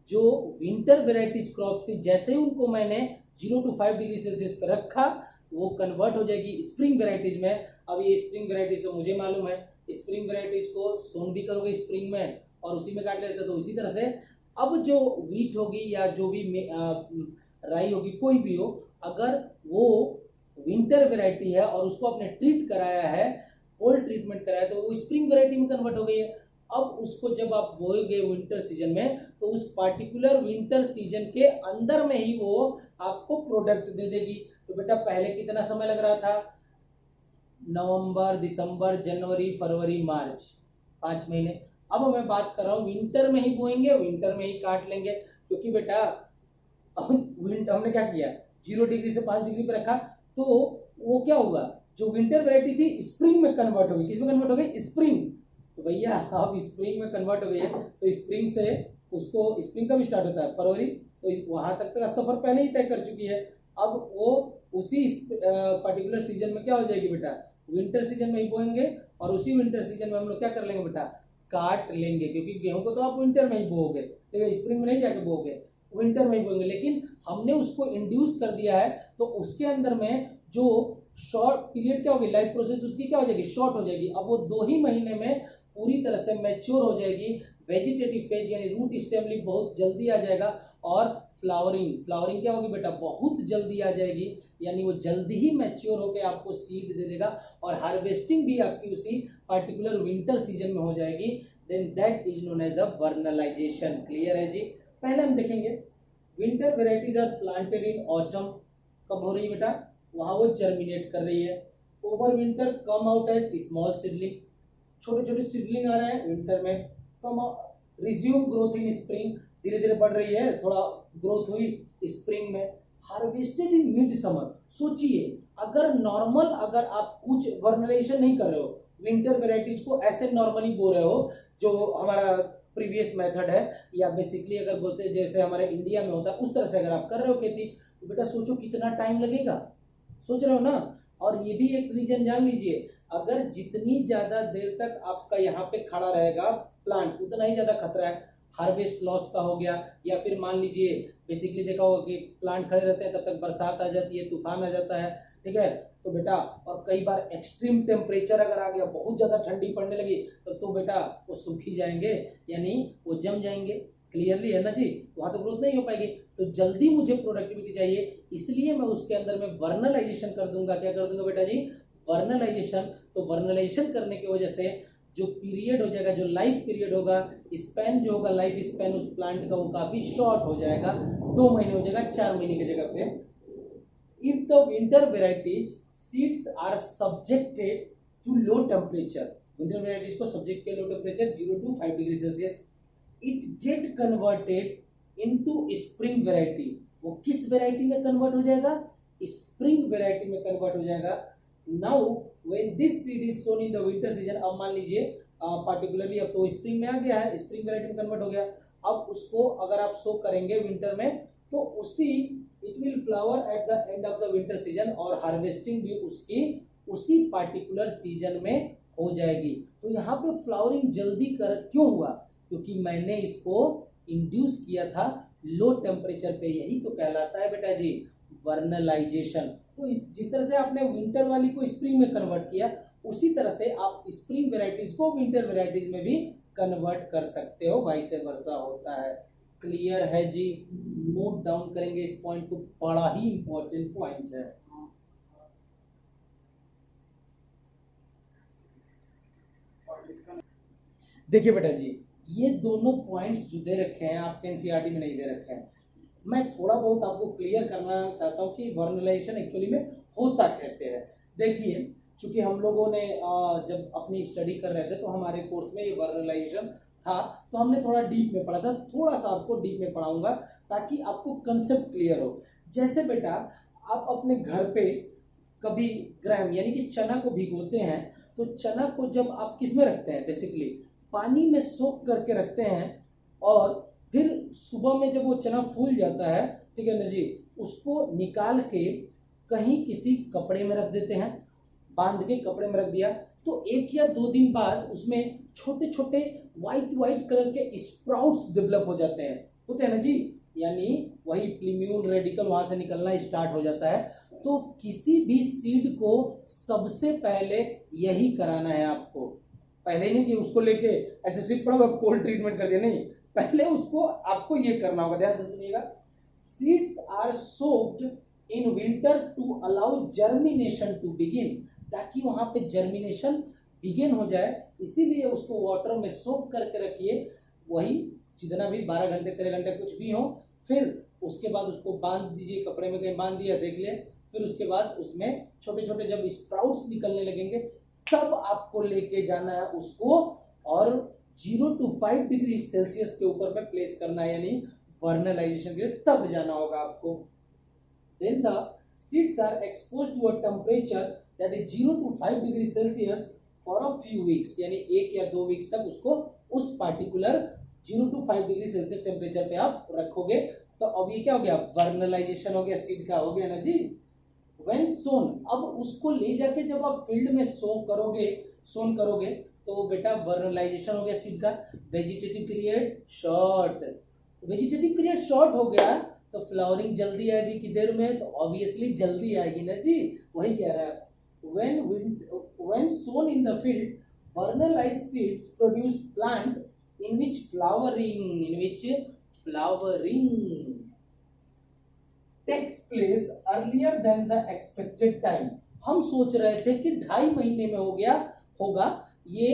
जो विंटर वेराइटीज क्रॉप्स थी, जैसे ही उनको मैंने 0 to 5 डिग्री सेल्सियस पे रखा वो कन्वर्ट हो जाएगी स्प्रिंग वेराइटीज में। अब ये स्प्रिंग वेराइटीज तो मुझे मालूम है, स्प्रिंग वेराइटीज को सोन भी करोगे स्प्रिंग में और उसी में काट लेते, तो इसी तरह से अब जो वीट होगी या जो भी राई होगी कोई भी हो, अगर वो विंटर वेराइटी है और उसको आपने ट्रीट कराया है, कोल्ड ट्रीटमेंट कराया, तो वो स्प्रिंग वेराइटी में कन्वर्ट हो गई है। अब उसको जब आप बोएगे विंटर सीजन में तो उस पार्टिकुलर विंटर सीजन के अंदर में ही वो आपको प्रोडक्ट दे देगी। तो बेटा पहले कितना समय लग रहा था, नवंबर, दिसंबर, जनवरी, फरवरी, मार्च, 5 महीने। अब मैं बात कर रहा हूं विंटर में ही बोएंगे, विंटर में ही काट लेंगे, क्योंकि बेटा हमने क्या किया 0 डिग्री से 5 डिग्री पे रखा, तो वो क्या होगा, जो विंटर वैरायटी थी स्प्रिंग में कन्वर्ट हो गई। किसमें कन्वर्ट हो गई, स्प्रिंग। तो भैया अब स्प्रिंग में कन्वर्ट हो गई है, तो स्प्रिंग से उसको, स्प्रिंग कब स्टार्ट होता है, फरवरी, तो वहां तक का सफर पहले ही तय कर चुकी है। अब वो उसी पर्टिकुलर सीजन में क्या हो जाएगी बेटा, विंटर सीजन में ही बोएंगे, और उसी विंटर सीजन में हम लोग क्या कर लेंगे बेटा, काट लेंगे। क्योंकि गेहूं को तो आप विंटर में ही बोओगे, लेकिन स्प्रिंग में नहीं जाके बोओगे, विंटर में ही बोएंगे। लेकिन हमने उसको इंड्यूस कर दिया है, तो उसके अंदर में जो शॉर्ट पीरियड क्या होगी, लाइफ प्रोसेस उसकी क्या हो जाएगी, शॉर्ट हो जाएगी। अब वो 2 ही महीने में पूरी तरह से मैच्योर हो जाएगी, वेजिटेटिव फेज यानी रूट स्टेमली बहुत जल्दी आ जाएगा, और फ्लावरिंग क्या होगी बेटा, बहुत जल्दी आ जाएगी, यानी वो जल्दी ही मैच्योर होकर आपको सीड दे देगा, और हार्वेस्टिंग भी आपकी उसी पर्टिकुलर विंटर सीजन में हो जाएगी। Then that is known as the vernalization. Clear है जी। पहले हम देखेंगे winter varieties are planted in autumn. कब हो रही है बेटा, वहां वो जर्मिनेट कर रही है। Over winter come out as small seedling, छोटे छोटे सीडलिंग आ रहे हैं विंटर में। Come resume growth in spring, धीरे धीरे बढ़ रही है, थोड़ा ग्रोथ हुई स्प्रिंग में। Harvested in mid summer. सोचिए अगर नॉर्मल, अगर आप कुछ वर्नलाइजेशन नहीं कर रहे हो, विंटर वेराइटीज को ऐसे नॉर्मली बो रहे हो जो हमारा प्रीवियस मेथड है, या बेसिकली अगर बोलते हैं जैसे हमारे इंडिया में होता है उस तरह से अगर आप कर रहे हो खेती, तो बेटा सोचो कितना टाइम लगेगा, सोच रहे हो ना। और ये भी एक रीजन जान लीजिए, अगर जितनी ज्यादा देर तक आपका यहाँ पे खड़ा रहेगा प्लांट, उतना ही ज्यादा खतरा है। हार्वेस्ट लॉस का हो गया, या फिर मान लीजिए बेसिकली देखा होगा कि प्लांट खड़े रहते हैं तब तक बरसात आ जाती है, तूफान आ जाता है, ठीक है, तो बेटा और कई बार एक्सट्रीम टेम्परेचर अगर आ गया, बहुत ज्यादा ठंडी पड़ने लगी तो बेटा वो सूख ही जाएंगे, यानी वो जम जाएंगे। क्लियरली है ना जी, वहां तो ग्रोथ नहीं हो पाएगी। तो जल्दी मुझे प्रोडक्टिविटी चाहिए, इसलिए मैं उसके अंदर में वर्नलाइजेशन कर दूंगा। क्या कर दूंगा बेटा जी? वर्नलाइजेशन। तो वर्नलाइजेशन करने की वजह से जो पीरियड हो जाएगा, जो लाइफ पीरियड होगा, स्पैन जो होगा, लाइफ स्पैन उस प्लांट का वो काफी शॉर्ट हो जाएगा, 2 महीने हो जाएगा 4 महीने की जगह पे। If the winter varieties seeds are subjected to low temperature, winter varieties को subject किया low temperature 0 to 5 degree Celsius, it get converted into spring variety। वो किस variety में convert हो जाएगा? spring variety में convert हो जाएगा। Now when this seed is sown in the winter season, अब मान लीजिए particularly अब तो spring में आ गया है, spring variety में convert हो गया, अब उसको अगर आप sow करेंगे winter में तो उसी it will flower at the end of the winter season, और हार्वेस्टिंग भी उसकी उसी पार्टिकुलर सीजन में हो जाएगी। तो यहाँ पे फ्लावरिंग जल्दी कर क्यों हुआ? क्योंकि मैंने इसको इंड्यूस किया था लो टेम्परेचर पे। यही तो कहलाता है बेटा जी वर्नलाइजेशन। तो जिस तरह से आपने विंटर वाली को स्प्रिंग में कन्वर्ट किया, उसी तरह से आप स्प्रिंग वेराइटीज को विंटर वेराइटीज में भी कन्वर्ट कर सकते हो, वाइस वर्सा होता है। क्लियर है जी? नोट डाउन करेंगे इस पॉइंट को, बड़ा ही इंपॉर्टेंट पॉइंट है। देखिए बेटा जी, ये दोनों पॉइंट्स जो दे रखे हैं आपके एनसीईआरटी में नहीं दे रखे हैं, मैं थोड़ा बहुत आपको क्लियर करना चाहता हूँ कि वर्नलाइजेशन एक्चुअली में होता कैसे है। देखिए, चूंकि हम लोगों ने जब अपनी स्टडी कर रहे थे तो हमारे कोर्स में ये वर्नलाइजेशन था, तो हमने थोड़ा डीप में पढ़ा था। थोड़ा सा आपको डीप में पढ़ाऊंगा ताकि आपको कंसेप्ट क्लियर हो। जैसे बेटा आप अपने घर पे कभी ग्राम यानी कि चना को भिगोते हैं, तो चना को जब आप किस में रखते हैं? बेसिकली पानी में सोख करके रखते हैं, और फिर सुबह में जब वो चना फूल जाता है, ठीक है ना जी, उसको निकाल के कहीं किसी कपड़े में रख देते हैं, बांध के कपड़े में रख दिया, तो 1 या 2 दिन बाद उसमें छोटे छोटे व्हाइट कलर के स्प्राउट्स डेवलप हो जाते हैं, होते हैं ना जी, यानी वही प्लीम्यूल रेडिकल वहां से निकलना स्टार्ट हो जाता है। तो किसी भी सीड को सबसे पहले यही कराना है आपको। पहले नहीं कि उसको लेके ऐसे सीड पड़ा कोल्ड ट्रीटमेंट कर दिया, नहीं, पहले उसको आपको ये करना होगा। ध्यान से सुनिएगा, seeds are soaked in winter to allow germination to begin, ताकि वहां पे जर्मिनेशन बिगिन हो जाए, इसीलिए उसको वाटर में सोक करके रखिए। वही जितना भी 12 घंटे 13 घंटे कुछ भी हो, फिर उसके बाद उसको बांध दीजिए, कपड़े में कहीं बांध दिया, देख ले, फिर उसके बाद उसमें छोटे छोटे जब स्प्राउट्स निकलने लगेंगे तब आपको लेके जाना है उसको, और 0 to 5 डिग्री सेल्सियस के ऊपर में प्लेस करना है, यानी वर्नलाइजेशन के लिए तब जाना होगा आपको। Then the seeds are exposed to a temperature that is 0 to 5 degree Celsius for a few weeks, यानी 1 या 2 वीक्स तक उसको उस particular 0 to 5 degree Celsius temperature पे आप रखोगे। तो अब ये क्या हो गया? वर्नलाइजेशन हो गया, सीड का हो गया ना जी। When sown, अब उसको ले जाके जब आप फील्ड में सोन करोगे तो बेटा वर्नलाइजेशन हो गया सीड का। Vegetative period short, vegetative period short हो गया तो फ्लावरिंग जल्दी आएगी कि देर में? तो ऑब्वियसली जल्दी आएगी ना जी, वही कह रहा है। When sown in the field, vernalized seeds produce plant in which flowering takes place earlier than the expected time। हम सोच रहे थे कि 2.5 महीने में होगा, ये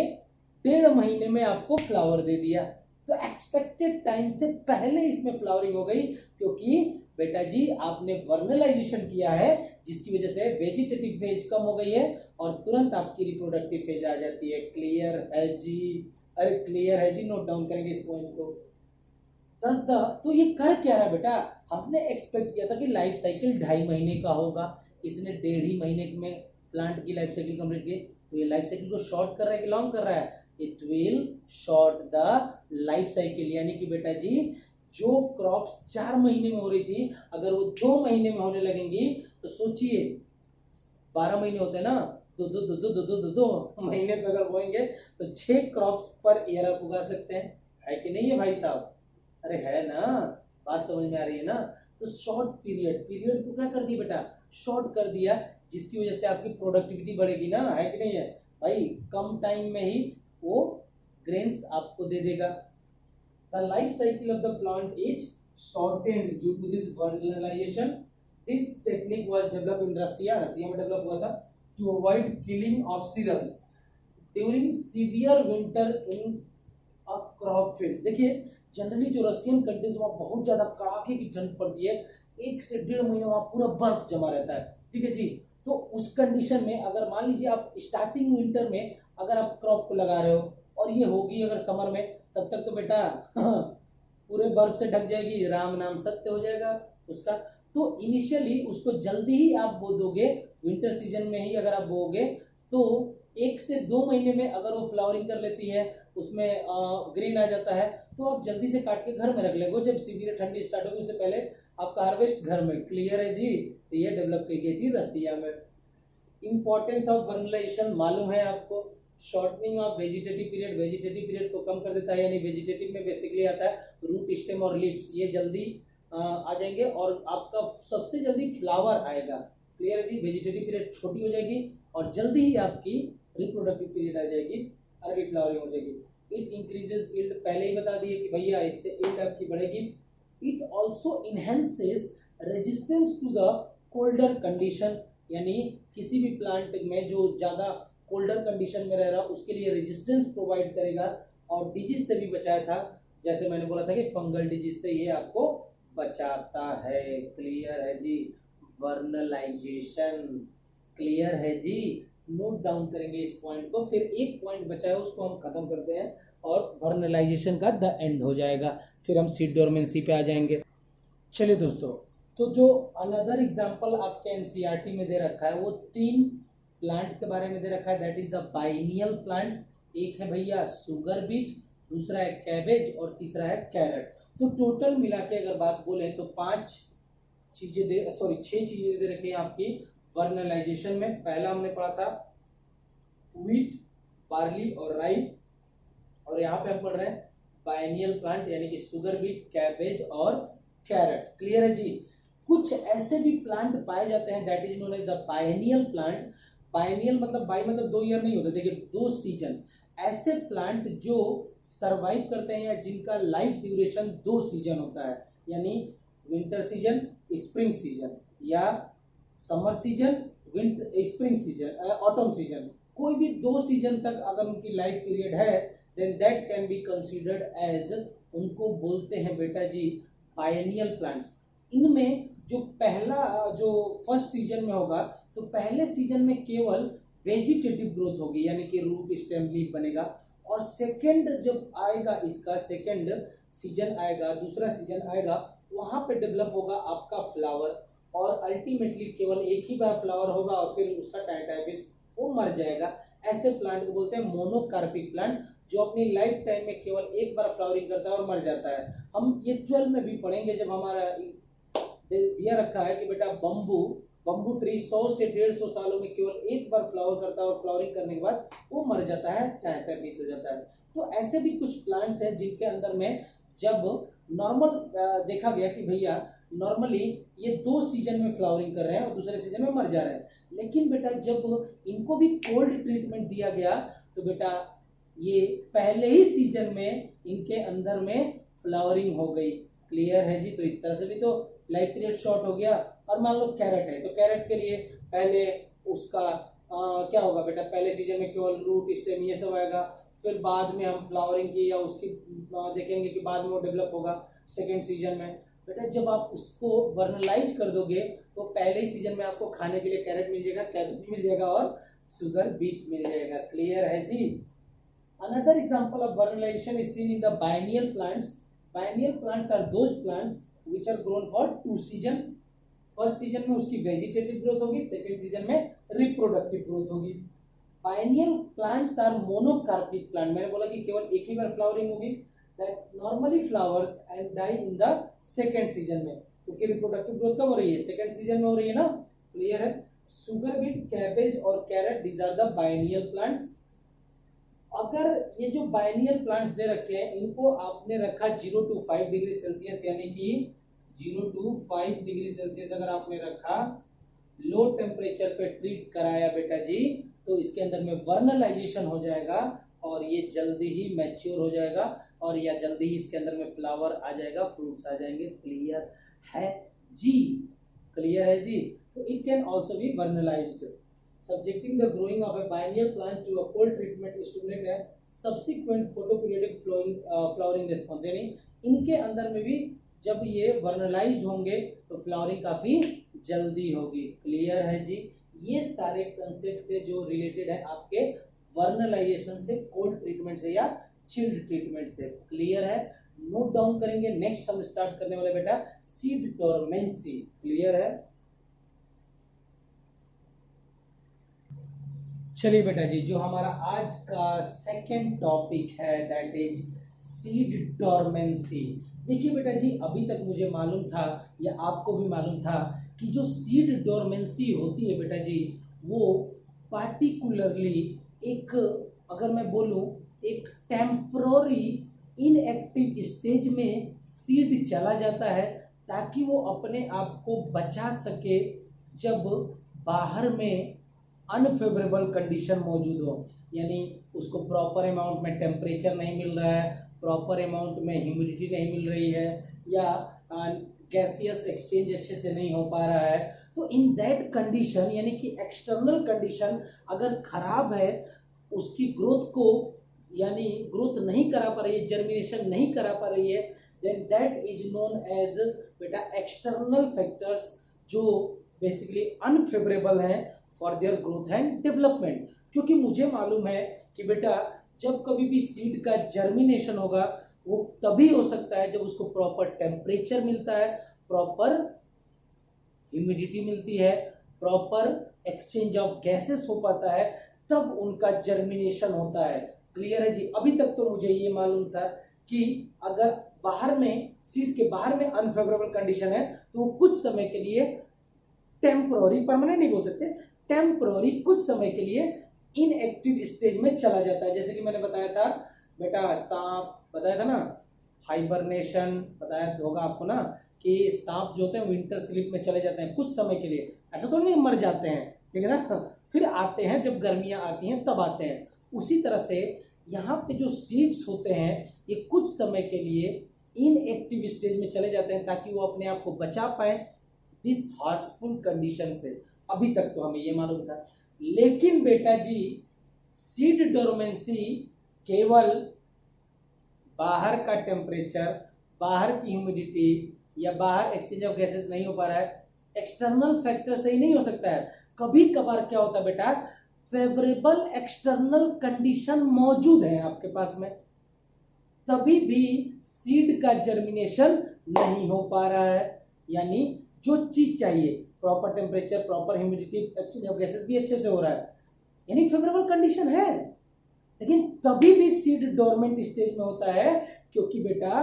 1.5 महीने में आपको फ्लावर दे दिया, तो एक्सपेक्टेड टाइम से पहले इसमें फ्लावरिंग हो गई, क्योंकि बेटा जी आपने वर्नलाइजेशन किया है, जिसकी वजह से वेजिटेटिव फेज कम हो गई है और तुरंत आपकी रिप्रोडक्टिव फेज आ जाती है। क्लियर है जी? अरे क्लियर है जी, नोट डाउन करेंगे इस पॉइंट को। तो ये कर क्या रहा है बेटा? हमने एक्सपेक्ट किया था कि लाइफ साइकिल 2.5 महीने का होगा, इसने 1.5 महीने में प्लांट की लाइफ साइकिल कंप्लीट की, तो ये लाइफ साइकिल को शॉर्ट कर रहा है कि लॉन्ग कर रहा है? It will short the life cycle, यानी कि बेटा जी जो क्रॉप्स 4 महीने में हो रही थी, अगर वो 2 महीने में होने लगेंगी, तो सोचिए 12 महीने होते हैं ना, दो महीने पे अगर बोएंगे तो 6 क्रॉप्स पर ईयर आप उगा सकते हैं, है कि नहीं है भाई साहब? अरे है ना, बात समझ में आ रही है ना? तो शॉर्ट पीरियड, पीरियड को क्या कर दिया बेटा, शॉर्ट कर दिया, जिसकी वजह से आपकी प्रोडक्टिविटी बढ़ेगी ना, है कि नहीं है भाई? कम टाइम में ही वो ग्रेन्स आपको दे देगा। The life cycle of the plant is shortened due to this vernalization. This technique was developed in Russia, Russia में डेवलप हुआ था, to avoid killing of cereals during severe winter in a crop field. देखिए जनरली जो रशियन कंट्रीज वहाँ बहुत ज्यादा कड़ाके की ठंड पड़ती है, 1 से 1.5 महीने वहाँ पूरा बर्फ जमा रहता है, ठीक है जी। तो उस कंडीशन में अगर मान लीजिए आप स्टार्टिंग विंटर में अगर आप क्रॉप को लगा रहे हो और ये होगी अगर समर में, तब तक तो बेटा पूरे बर्फ से ढक जाएगी, राम नाम सत्य हो जाएगा उसका। तो इनिशियली उसको जल्दी ही आप बो दोगे, विंटर सीजन में ही अगर आप बोगे तो 1 से 2 महीने में अगर वो फ्लावरिंग कर लेती है, उसमें ग्रीन आ जाता है, तो आप जल्दी से काट के घर में रख लेंगे। जब सीवियर ठंडी स्टार्ट होगी उससे पहले आपका हार्वेस्ट घर में। क्लियर है जी? तो ये डेवलप की गई थी रसिया में। इंपॉर्टेंस ऑफ वर्नलाइजेशन मालूम है आपको? Shortening of vegetative period, vegetative period को कम कर देता है, यानी वेजिटेटिव में बेसिकली आता है रूट, स्टेम और लीव्स, ये जल्दी आ जाएंगे और आपका सबसे जल्दी फ्लावर आएगा। क्लियर है जी? वेजिटेटिव पीरियड छोटी हो जाएगी और जल्दी ही आपकी रिप्रोडक्टिव पीरियड आ जाएगी, अर्ली फ्लावरिंग हो जाएगी। इट इंक्रीजेस यील्ड, पहले ही बता दिए कि भैया इससे यील्ड आपकी बढ़ेगी। It also enhances resistance to the colder condition, यानी किसी भी प्लांट में जो ज्यादा कोल्डर कंडीशन में रह रहा उसके लिए रेजिस्टेंस प्रोवाइड करेगा और डिजीज से भी बचाया था, जैसे मैंने बोला था कि फंगल डिजीज से ये आपको बचाता है। क्लियर है जी? वर्नलाइजेशन, क्लियर है जी? नोट डाउन करेंगे इस पॉइंट को, फिर एक पॉइंट बचा है उसको हम खत्म करते हैं और वर्नलाइजेशन का द एंड हो जाएगा, फिर हम सीड डोरमेंसी पे आ जाएंगे। चलिए दोस्तों, तो जो अनदर एग्जांपल आपके एनसीईआरटी में दे रखा है वो 3 प्लांट के बारे में दे रखा है, that is the biennial plant. एक है भैया शुगर बीट, दूसरा है कैबेज और तीसरा है कैरेट। तो टोटल मिला के अगर बात बोले तो 6 चीजें दे रखी है आपकी वर्नलाइजेशन में। पहला हमने पढ़ा था व्हीट, बार्ली और राई, और यहाँ पे हम पढ़ रहे हैं बाइनियल प्लांट यानी कि शुगर बीट, कैबेज और कैरेट। क्लियर है जी? कुछ ऐसे भी प्लांट पाए जाते हैं that is known as the biennial plant. Biennial मतलब बाई मतलब 2 ईयर नहीं होता, देखिए 2 सीजन, ऐसे प्लांट जो सरवाइव करते हैं या जिनका लाइफ ड्यूरेशन 2 सीजन होता है, यानी विंटर सीजन, स्प्रिंग सीजन, या summer season, winter spring season, autumn season, कोई भी 2 सीजन तक अगर उनकी लाइफ पीरियड है then that can be considered as, उनको बोलते हैं बेटा जी बाइनियल प्लांट्स। इनमें जो फर्स्ट सीजन में होगा तो पहले सीजन में केवल वेजिटेटिव ग्रोथ होगी, यानी कि रूट, स्टेम, लीफ बनेगा, और सेकंड जब आएगा इसका सेकंड सीजन आएगा, दूसरा सीजन आएगा, वहां पे डेवलप होगा आपका फ्लावर, और अल्टीमेटली केवल एक ही बार फ्लावर होगा और फिर उसका टाइटाइपिस वो मर जाएगा। ऐसे प्लांट को बोलते हैं मोनोकार्पिक प्लांट, जो अपनी लाइफ टाइम में केवल एक बार फ्लावरिंग करता है और मर जाता है। हम ये 12 में भी पढ़ेंगे, जब हमारा दिया रखा है कि बेटा बम्बू ट्री 100 से 150 सालों में केवल एक बार फ्लावर करता है और फ्लावरिंग करने के बाद वो मर जाता है, टाइटाइपिस हो जाता है। तो ऐसे भी कुछ प्लांट्स हैं जिनके अंदर में जब नॉर्मल देखा गया कि भैया नॉर्मली ये 2 सीजन में फ्लावरिंग कर रहे हैं और दूसरे सीजन में मर जा रहे हैं, लेकिन बेटा जब इनको भी कोल्ड ट्रीटमेंट दिया गया तो बेटा ये पहले ही सीजन में इनके अंदर में फ्लावरिंग हो गई। क्लियर है जी? तो इस तरह से भी तो लाइफ पीरियड शॉर्ट हो गया। और मान लो कैरेट है, तो कैरेट के लिए पहले उसका क्या होगा बेटा, पहले सीजन में केवल रूट, स्टेम ये सब आएगा, फिर बाद में हम फ्लावरिंग की या उसकी देखेंगे कि बाद में वो डेवलप होगा सेकेंड सीजन में। बेटा जब आप उसको वर्नलाइज कर दोगे तो पहले ही सीजन में आपको खाने के लिए कैरेट मिल जाएगा, कैबेज मिल जाएगा और शुगर बीट मिल जाएगा। क्लियर है जी? Another example of vernalization is seen in the biennial plants. Biennial plants are those plants which are grown for 2 season. First season में उसकी वेजिटेटिव ग्रोथ होगी, सेकेंड सीजन में रिप्रोडक्टिव ग्रोथ होगी। Biennial plants are monocarpic plant, मैंने बोला कि केवल एक ही बार फ्लावरिंग होगी, that normally flowers and die in the second season में, क्योंकि रिप्रोडक्टिव ग्रोथ कब हो रही है, सेकेंड सीजन में हो रही है ना। क्लियर है? शुगर बीट, कैबेज और carrot, these are the biennial plants. अब अगर ये जो बाइनियल प्लांट्स दे रखे हैं इनको आपने रखा 0 to 5 डिग्री सेल्सियस, यानी कि 0 to 5 डिग्री सेल्सियस अगर आपने रखा, लो टेम्परेचर पे ट्रीट कराया बेटा जी, तो इसके अंदर में वर्नलाइजेशन हो जाएगा और ये जल्दी ही मैच्योर हो जाएगा और या जल्दी ही इसके अंदर में फ्लावर आ जाएगा, फ्रूट्स आ जाएंगे। क्लियर है जी? क्लियर है जी? तो it can also be vernalized. Subjecting the growing of a biennial plant to a cold treatment stimulate a subsequent photoperiodic flowering response, यानी इनके अंदर में भी जब ये वर्नलाइज्ड होंगे तो फ्लावरिंग काफी जल्दी होगी। क्लियर है जी? ये सारे कंसेप्ट थे जो रिलेटेड है आपके वर्नलाइजेशन से, कोल्ड ट्रीटमेंट से या चिल्ड ट्रीटमेंट से। क्लियर है? नोट डाउन करेंगे। नेक्स्ट हम स्टार्ट करने वाले बेटा सीड डोरमेंसी। क्लियर है? चलिए बेटा जी, जो हमारा आज का सेकंड टॉपिक है दैट इज सीड डोरमेंसी। देखिए बेटा जी, अभी तक मुझे मालूम था या आपको भी मालूम था कि जो सीड डोरमेंसी होती है बेटा जी, वो पार्टिकुलरली एक, अगर मैं बोलूं, एक टेम्पररी इनएक्टिव स्टेज में सीड चला जाता है ताकि वो अपने आप को बचा सके जब बाहर में अनफेवरेबल कंडीशन मौजूद हो, यानी उसको प्रॉपर अमाउंट में टेम्परेचर नहीं मिल रहा है, प्रॉपर अमाउंट में ह्यूमिडिटी नहीं मिल रही है, या गैसियस एक्सचेंज अच्छे से नहीं हो पा रहा है। तो इन दैट कंडीशन, यानी कि एक्सटर्नल कंडीशन अगर खराब है, उसकी ग्रोथ को, यानी ग्रोथ नहीं करा पा रही है, जर्मिनेशन नहीं करा पा रही है, then that is known as बेटा एक्सटर्नल फैक्टर्स, जो बेसिकली अनफेवरेबल है for their growth and development. क्योंकि मुझे मालूम है कि बेटा जब कभी भी सीड का जर्मिनेशन होगा वो तभी हो सकता है जब उसको प्रॉपर टेम्परेचर मिलता है, प्रॉपर ह्यूमिडिटी मिलती है, प्रॉपर एक्सचेंज ऑफ गैसेस हो पाता है, तब उनका जर्मिनेशन होता है। क्लियर है जी? अभी तक तो मुझे ये मालूम था कि अगर बाहर में, सीड के बाहर में अनफेवरेबल कंडीशन है तो वो कुछ समय के लिए टेम्पररी, परमानेंट नहीं बोल सकते, टेम्पररी कुछ समय के लिए इनएक्टिव स्टेज में चला जाता है। जैसे कि मैंने बताया था बेटा, सांप बताया था ना, हाइबरनेशन बताया होगा आपको ना, कि सांप जो होते हैं विंटर स्लीप में चले जाते हैं कुछ समय के लिए, ऐसा तो नहीं मर जाते हैं, ठीक है ना, फिर आते हैं जब गर्मियां आती हैं तब आते हैं। उसी तरह से यहाँ पे जो सीड्स होते हैं ये कुछ समय के लिए इनएक्टिव स्टेज में चले जाते हैं ताकि वो अपने आप को बचा पाए दिस हार्सफुल कंडीशन से। अभी तक तो हमें ये मालूम था, लेकिन बेटा जी सीड डोरमेंसी केवल बाहर का टेम्परेचर, बाहर की ह्यूमिडिटी या बाहर एक्सचेंज ऑफ गैसेस नहीं हो पा रहा है, एक्सटर्नल फैक्टर से ही नहीं हो सकता है। कभी कभार क्या होता है बेटा, फेवरेबल एक्सटर्नल कंडीशन मौजूद है आपके पास में, तभी भी सीड का जर्मिनेशन नहीं हो पा रहा है। यानी जो चीज चाहिए, proper temperature, proper humidity, exchange of gases भी अच्छे से हो रहा है, यानी फेवरेबल कंडीशन है, लेकिन तभी भी सीड डोरमेंट स्टेज में होता है क्योंकि बेटा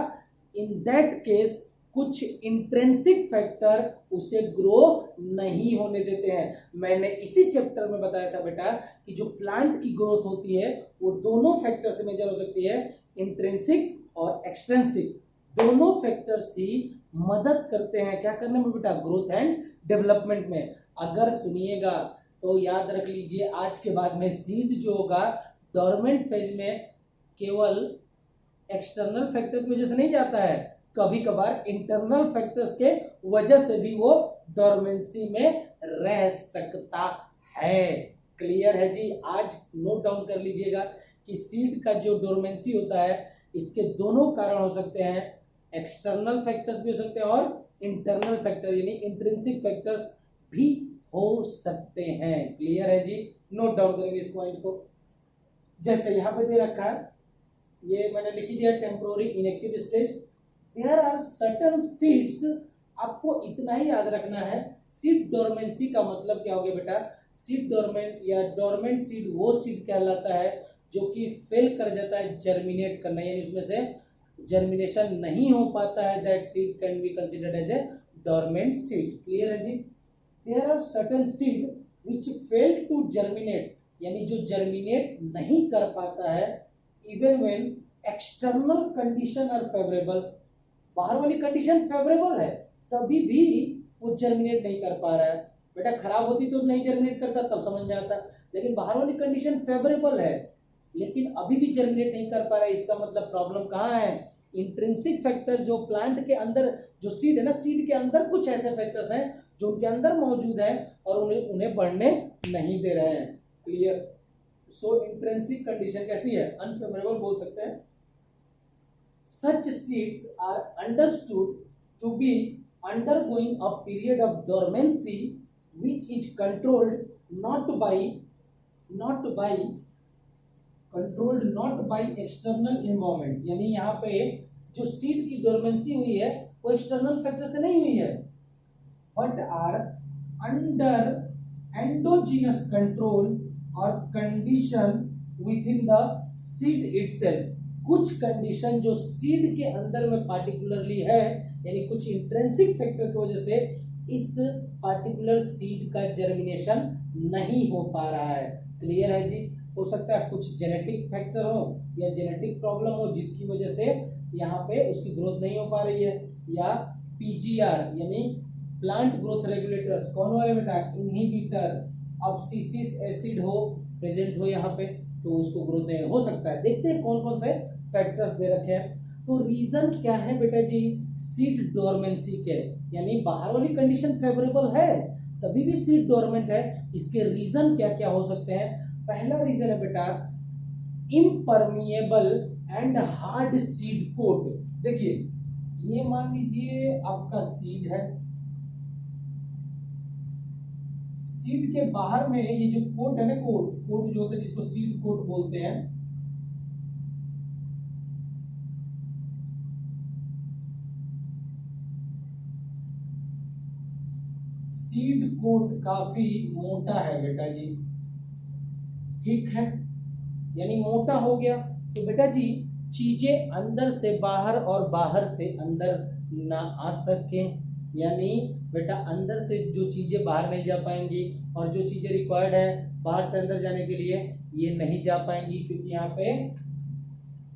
इन दैट केस कुछ इंट्रिंसिक फैक्टर उसे ग्रो नहीं होने देते हैं। मैंने इसी चैप्टर में बताया था बेटा कि जो प्लांट की ग्रोथ होती है वो दोनों फैक्टर से मेजर हो सकती है, इंट्रिंसिक और एक्सट्रिंसिक, दोनों फैक्टर्स ही मदद करते हैं क्या करने में बेटा, ग्रोथ एंड डेवलपमेंट में। अगर सुनिएगा तो याद रख लीजिए, आज के बाद में सीड जो होगा डोरमेंट फेज में केवल एक्सटर्नल फैक्टर की वजह से नहीं जाता है, कभी कभार इंटरनल फैक्टर्स के वजह से भी वो डोरमेंसी में रह सकता है। क्लियर है जी? आज नोट डाउन कर लीजिएगा कि सीड का जो डोरमेंसी होता है इसके दोनों कारण हो सकते हैं, एक्सटर्नल फैक्टर्स भी हो सकते हैं और इंटरनल फैक्टर यानी इंट्रिंसिक फैक्टर्स भी हो सकते हैं। क्लियर है जी? नोट डाउन करेंगे इस पॉइंट को। जैसे यहाँ पे दे रखा है, ये मैंने लिख दिया temporary inactive stage, there are certain seeds. आपको इतना ही याद रखना है, सीड डोरमेंसी का मतलब क्या हो गया बेटा, सीड डोरमेंट या डोरमेंट सीड वो सीड कहलाता है जो कि फेल कर जाता है जर्मिनेट करना, यानी उसमें से जर्मिनेशन नहीं हो पाता है, that seed can be considered as a dormant seed. Clear है जी? There are certain seed which fail to germinate, यानी जो जर्मिनेट नहीं कर पाता है even when external condition are favourable, बाहर वाली कंडीशन फेवरेबल है तभी भी वो जर्मिनेट नहीं कर पा रहा है। बेटा खराब होती तो नहीं जर्मिनेट करता, तब समझ में आता, लेकिन बाहर वाली कंडीशन फेवरेबल है लेकिन अभी भी जर्मिनेट नहीं कर पा रहा है। इसका मतलब प्रॉब्लम कहाँ है? इंट्रिंसिक फैक्टर जो प्लांट के अंदर, जो सीड है ना, सीड के अंदर कुछ ऐसे फैक्टर्स हैं जो उनके अंदर मौजूद हैं और उन्हें बढ़ने नहीं दे रहे हैं। क्लियर? सो इंट्रिंसिक कंडीशन कैसी है? अनफेवरेबल बोल सकते हैं। Such seeds are understood to be undergoing a period of dormancy which is controlled not by external environment। यानी यहाँ पे जो सीड की डोरमेंसी हुई है वो एक्सटर्नल फैक्टर से नहीं हुई है, but are under endogenous control or condition within the seed itself। कुछ कंडीशन जो सीड के अंदर में पार्टिकुलरली है, यानी कुछ इंट्रिंसिक फैक्टर की वजह से इस पार्टिकुलर सीड का जर्मिनेशन नहीं हो पा रहा है। क्लियर है जी? हो सकता है कुछ जेनेटिक फैक्टर हो या जेनेटिक प्रॉब्लम हो जिसकी वजह से यहाँ पे उसकी ग्रोथ नहीं हो पा रही है, या पीजीआर यानी प्लांट ग्रोथ रेगुलेटर्स, कौन वाले बेटा? इनहिबिटर, अब्सिसिस एसिड हो प्रेजेंट हो यहाँ पे तो उसको ग्रोथ नहीं हो सकता है। देखते हैं कौन कौन से फैक्टर्स दे रखे हैं। तो रीजन क्या है बेटा जी? सीड डोरमेंसी के, यानी बाहर वाली कंडीशन फेवरेबल है तभी भी सीड डोरमेंट है। इसके रीजन क्या क्या हो सकते हैं? पहला रीजन है बेटा impermeable and hard seed coat. देखिए ये मान लीजिए आपका सीड है, सीड के बाहर में ये जो कोट है ना, कोट जो होता है जिसको सीड कोट बोलते हैं, सीड कोट काफी मोटा है बेटा जी, ठीक है, यानी मोटा हो गया तो बेटा जी चीजें अंदर से बाहर और बाहर से अंदर ना आ सके, यानी बेटा अंदर से जो चीजें बाहर नहीं जा पाएंगी और जो चीजें रिक्वायर्ड है बाहर से अंदर जाने के लिए ये नहीं जा पाएंगी, क्योंकि यहाँ पे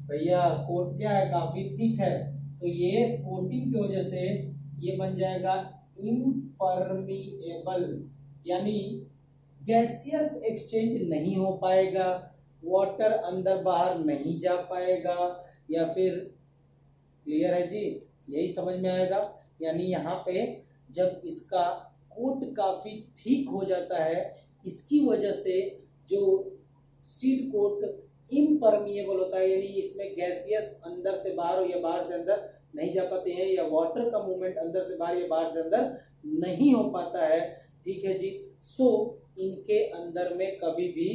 भैया कोट क्या है? काफी थिक है। तो ये कोटिंग की वजह से ये बन जाएगा इम्परमिएबल, यानी गैसियस एक्सचेंज नहीं हो पाएगा, वाटर अंदर बाहर नहीं जा पाएगा, या फिर क्लियर है जी? यही समझ में आएगा। यानी यहाँ पे जब इसका कोट काफी थिक हो जाता है इसकी वजह से जो सीड कोट इम्परमिएबल होता है, यानी इसमें गैसियस अंदर से बाहर हो या बाहर से अंदर नहीं जा पाते हैं, या वाटर का मूवमेंट अंदर से बाहर या बाहर से अंदर नहीं हो पाता है। ठीक है जी? सो इनके अंदर में कभी भी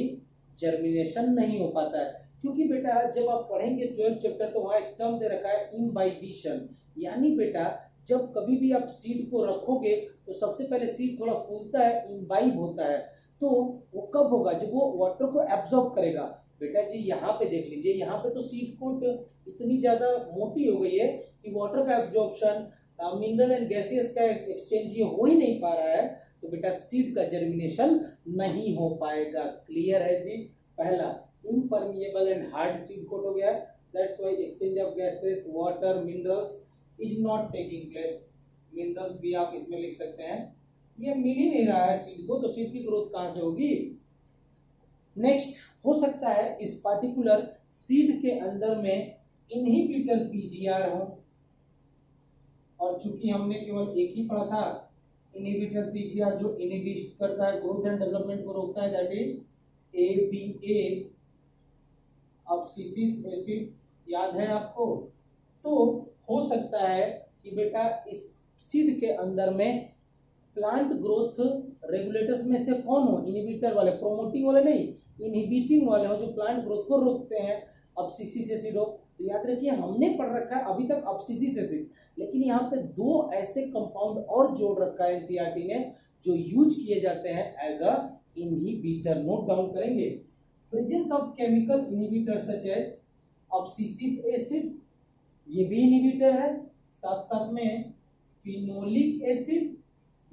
जर्मिनेशन नहीं हो पाता है, क्योंकि बेटा जब आप पढ़ेंगे 12th चैप्टर तो वहां एक टर्म दे रखा है इम्बाइबिशन, यानी बेटा जब कभी भी आप सीड को रखोगे तो सबसे पहले सीड थोड़ा फूलता है, इम्बाइब होता है, तो वो कब होगा? जब वो वाटर को एब्जॉर्ब करेगा। बेटा जी यहाँ पे देख लीजिए, यहाँ पे तो सीड कोट इतनी ज्यादा मोटी हो गई है कि वाटर का एब्जॉर्प्शन, मिनरल एंड गैसेस का एक्सचेंज ये हो ही नहीं पा रहा है, तो बेटा सीड का जर्मिनेशन नहीं हो पाएगा। क्लियर है जी? पहला impermeable and hard seed coat हो गया, that's why exchange of gases, water, minerals is not taking place. Minerals भी आप इसमें लिख सकते हैं, ये मिल ही नहीं रहा है सीड को, तो सीड की ग्रोथ कहां से होगी? नेक्स्ट हो सकता है इस पार्टिकुलर सीड के अंदर में इनहिबिटर पीजीआर हो, और चूंकि हमने केवल एक ही पढ़ा था इनहिबिटर पीजीआर जो इनहिबिट करता है, ग्रोथ एंड डेवलपमेंट को रोकता है, दैट इज एबीए, अब्सिसिस एसिड, याद है आपको? तो हो सकता है कि बेटा इस सीड के अंदर में प्लांट ग्रोथ रेगुलेटर्स में से कौन हो? इनहिबिटर वाले, प्रोमोटिंग वाले नहीं, इनहिबिटिंग वाले हो जो प्लांट ग्रोथ को रोकते हैं, अब्सिसिस एसिड हो। तो याद रखिए हमने पढ़ रखा है अभी तक अब्सिसिस एसिड, लेकिन यहाँ पे दो ऐसे कंपाउंड और जोड़ रखा है एनसीईआरटी ने जो यूज किए जाते हैं as a inhibitor. Note down करेंगे, presence of chemical inhibitor such as abscisic acid, ये भी इनहिबिटर है, साथ साथ में फिनोलिक एसिड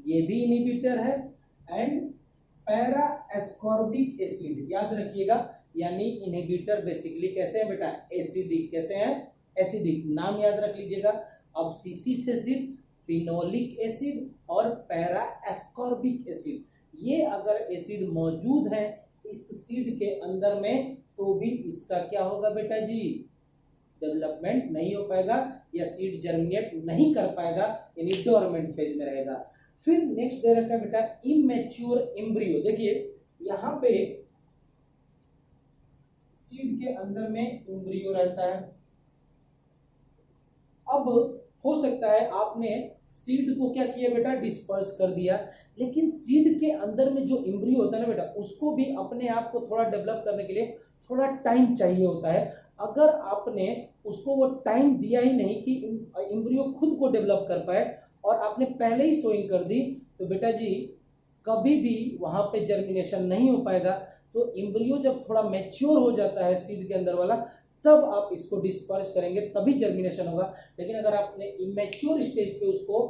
ये भी इनहिबिटर है, एंड पैरा एस्कॉर्बिक एसिड, याद रखिएगा यानी इनहिबिटर बेसिकली कैसे है बेटा, एसिडिक। कैसे हैं, एसिडिक। नाम याद रख लीजिएगा, अब्सिसिक एसिड, फिनोलिक एसिड और पैरा एस्कॉर्बिक एसिड। ये अगर एसिड मौजूद है इस सीड के अंदर में तो भी इसका क्या होगा बेटा जी, डेवलपमेंट नहीं हो पाएगा या सीड जर्मिनेट नहीं कर पाएगा, यानी डोरमेंट फेज में रहेगा। फिर नेक्स्ट दे रखा है बेटा इमेच्योर एम्ब्रियो। देखिए यहाँ पे सीड के अंदर में एम्ब्रियो रहता है। अब हो सकता है आपने सीड को क्या किया बेटा, डिस्पर्स कर दिया, लेकिन सीड के अंदर में जो एम्ब्रियो होता है ना बेटा, उसको भी अपने आप को थोड़ा डेवलप करने के लिए थोड़ा टाइम चाहिए होता है। अगर आपने उसको वो टाइम दिया ही नहीं कि एम्ब्रियो खुद को डेवलप कर पाए और आपने पहले ही सोइंग कर दी, तो बेटा जी कभी भी वहां पे जर्मिनेशन नहीं हो पाएगा। तो एम्ब्रियो जब थोड़ा मैच्योर हो जाता है सीड के अंदर वाला, तब आप इसको डिस्पर्स करेंगे तभी जर्मिनेशन होगा। लेकिन अगर आपने इमेच्योर स्टेज पे उसको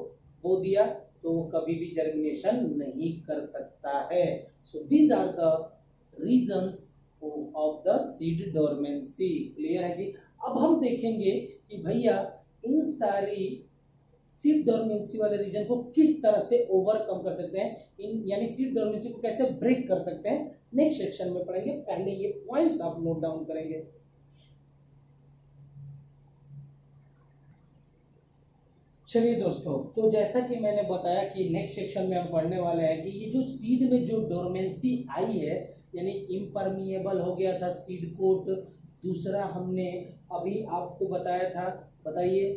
बो दिया तो कभी भी जर्मिनेशन नहीं कर सकता है। So these are the reasons of the seed dormancy. Clear है जी। अब हम देखेंगे कि भैया इन सारी सीड डोरमेंसी वाले रीजन को किस तरह से ओवरकम कर सकते हैं, इन यानी सीड डोरमेंसी को कैसे ब्रेक कर सकते हैं, नेक्स्ट सेक्शन में पढ़ेंगे। पहले ये पॉइंट्स आप नोट डाउन करेंगे। चलिए दोस्तों, तो जैसा कि मैंने बताया कि नेक्स्ट सेक्शन में हम पढ़ने वाले हैं कि ये जो सीड में जो डोरमेंसी आई है, यानी इम्परमिएबल हो गया था सीड कोट। दूसरा हमने अभी आपको बताया था, बताइए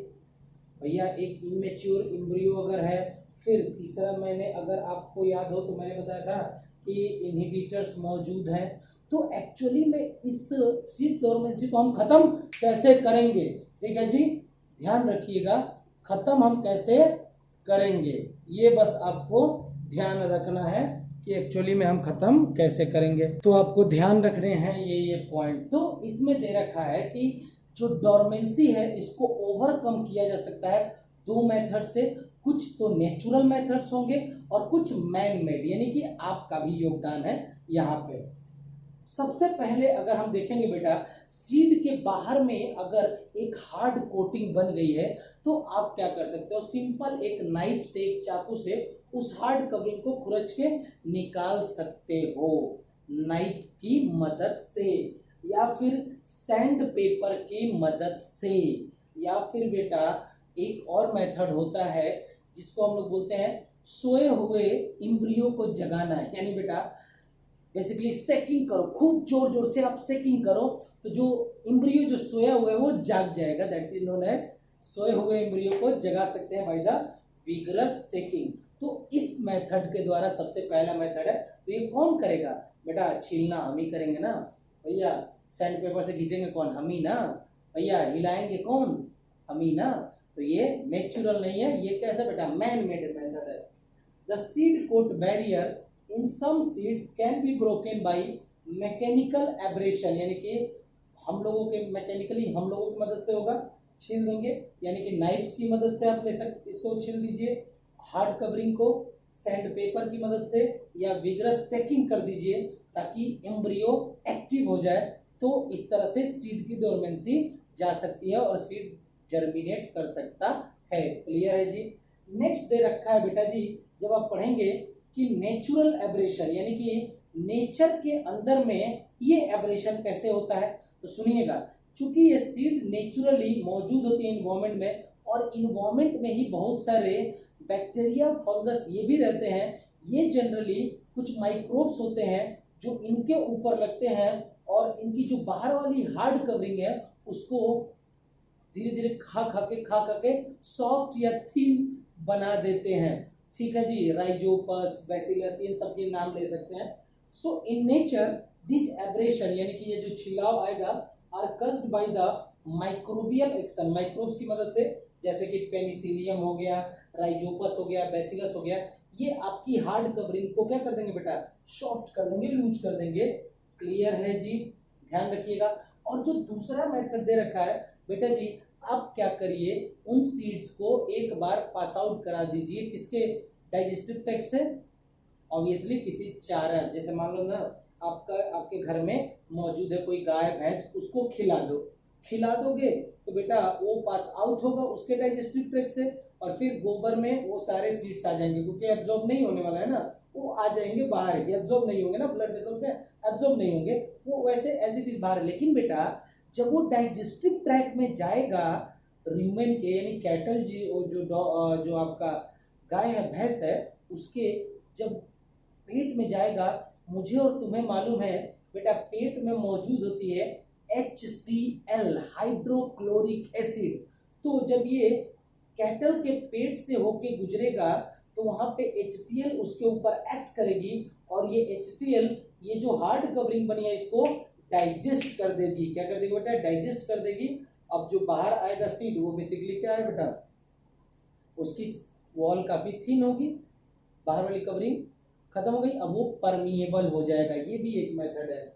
भैया, एक इमेच्योर एम्ब्रियो अगर है। फिर तीसरा मैंने, अगर आपको याद हो तो मैंने बताया था कि इनहिबिटर्स मौजूद हैं। तो एक्चुअली में इस सीड डोरमेंसी को हम खत्म कैसे करेंगे, ठीक है जी, ध्यान रखिएगा, खत्म हम कैसे करेंगे ये बस आपको ध्यान रखना है कि एक्चुअली में हम खत्म कैसे करेंगे। तो आपको ध्यान रखने हैं ये पॉइंट। तो इसमें दे रखा है कि जो डोरमेंसी है इसको ओवरकम किया जा सकता है दो मेथड से। कुछ तो नेचुरल मेथड्स होंगे और कुछ मैन मेड, यानी कि आपका भी योगदान है यहाँ पे। सबसे पहले अगर हम देखेंगे बेटा, सीड के बाहर में अगर एक हार्ड कोटिंग बन गई है तो आप क्या कर सकते हो, सिंपल एक नाइफ से, एक चाकू से उस हार्ड कवरिंग को खुरच के निकाल सकते हो नाइफ की मदद से, या फिर सैंड पेपर की मदद से, या फिर बेटा एक और मेथड होता है जिसको हम लोग बोलते हैं सोए हुए एम्ब्रियो को जगाना है। यानी बेटा बेसिकली सेकिंग करो, खूब जोर जोर से आप सेकिंग करो तो जो एम्ब्रियो जो सोया हुआ है वो जाग जाएगा। दैट इज नोन एज सोए हुए एम्ब्रियो को जगा सकते हैं बाय द विगरस सेकिंग। तो इस मेथड के द्वारा सबसे पहला मेथड है। तो ये कौन करेगा बेटा, छीलना हम ही करेंगे ना भैया, सैंड पेपर से घिसेंगे कौन, हम ही ना भैया, हिलाएंगे कौन, हम ही ना। तो ये नेचुरल नहीं है, ये कैसा बेटा, मैन मेड मेथड है। The seed coat barrier in some seeds can be broken by mechanical abrasion, यानी कि हम लोगों के मैकेनिकली हम लोगों की मदद से होगा, छील देंगे, यानी कि नाइफ्स की मदद से आप ले सकते, इसको छील दीजिए, हार्ड कवरिंग को सैंड पेपर की मदद से, या विगरस सेकिंग कर दीजिए ताकि एम्ब्रियो एक्टिव हो जाए। तो इस तरह से सीड की डोरमेंसी जा सकती है और सीड जर्मिनेट कर सकता है। क्लियर है जी। नेक्स्ट दे रखा है बेटा जी, जब आप पढ़ेंगे कि नेचुरल एब्रेशन, यानी कि नेचर के अंदर में ये एब्रेशन कैसे होता है, तो सुनिएगा। चूंकि ये सीड नेचुरली मौजूद होती है इन्वायरमेंट में, और इन्वायरमेंट में ही बहुत सारे बैक्टीरिया, फंगस ये भी रहते हैं। ये जनरली कुछ माइक्रोब्स होते हैं जो इनके ऊपर लगते हैं और इनकी जो बाहर वाली हार्ड कवरिंग है उसको धीरे धीरे खा के सॉफ्ट या थिन बना देते हैं। ठीक है जी, राइजोपस, बैसिलस, इन सब के नाम ले सकते हैं। So in nature this abrasion, यानी कि ये जो छिलाव आएगा, are caused by the microbial action, microbes की मदद से, जैसे कि पेनिसिलियम हो गया, राइजोपस हो गया, बैसिलस हो गया। ये आपकी हार्ड कवरिंग को क्या कर देंगे बेटा, सॉफ्ट कर देंगे, लूज कर देंगे। क्लियर है जी, ध्यान रखिएगा। और जो दूसरा मेथड दे रखा है बेटा जी, आप क्या करिए, उन सीड्स को एक बार पास आउट करा दीजिए, किसके, डाइजेस्टिव ट्रैक्ट से, ऑब्वियसली किसी चारा, जैसे मान लो ना आपके घर में मौजूद है, कोई गाय भैंस, उसको खिला दो, खिला दोगे तो बेटा वो पास आउट होगा उसके डाइजेस्टिव ट्रैक्ट से, और फिर गोबर में वो सारे सीड्स आ जाएंगे, क्योंकि एब्जॉर्ब नहीं होने वाला है ना, वो आ जाएंगे बाहर, एब्जॉर्ब नहीं होंगे ना, ब्लड वेसल में एब्जॉर्ब नहीं होंगे, वो वैसे एज इट इज बाहर। लेकिन बेटा जब वो डाइजेस्टिव ट्रैक्ट में जाएगा ह्यूमन के, यानी कैटल जी, जो आपका गाय है भैंस है, उसके जब पेट में जाएगा, मुझे और तुम्हें मालूम है बेटा पेट में मौजूद होती है HCl, हाइड्रोक्लोरिक एसिड। तो जब ये कैटल के पेट से होके गुजरेगा तो वहां पे HCl उसके ऊपर एक्ट करेगी, और ये HCl, ये जो हार्ड कवरिंग बनी है, इसको डाइजेस्ट कर देगी। क्या कर देगी बेटा? डाइजेस्ट कर देगी। अब जो बाहर आएगा सीड, वो बेसिकली क्या है बेटा, उसकी वॉल काफी थिन होगी, बाहर वाली कवरिंग खत्म हो गई, अब वो परमिएबल हो जाएगा। ये भी एक मेथड है।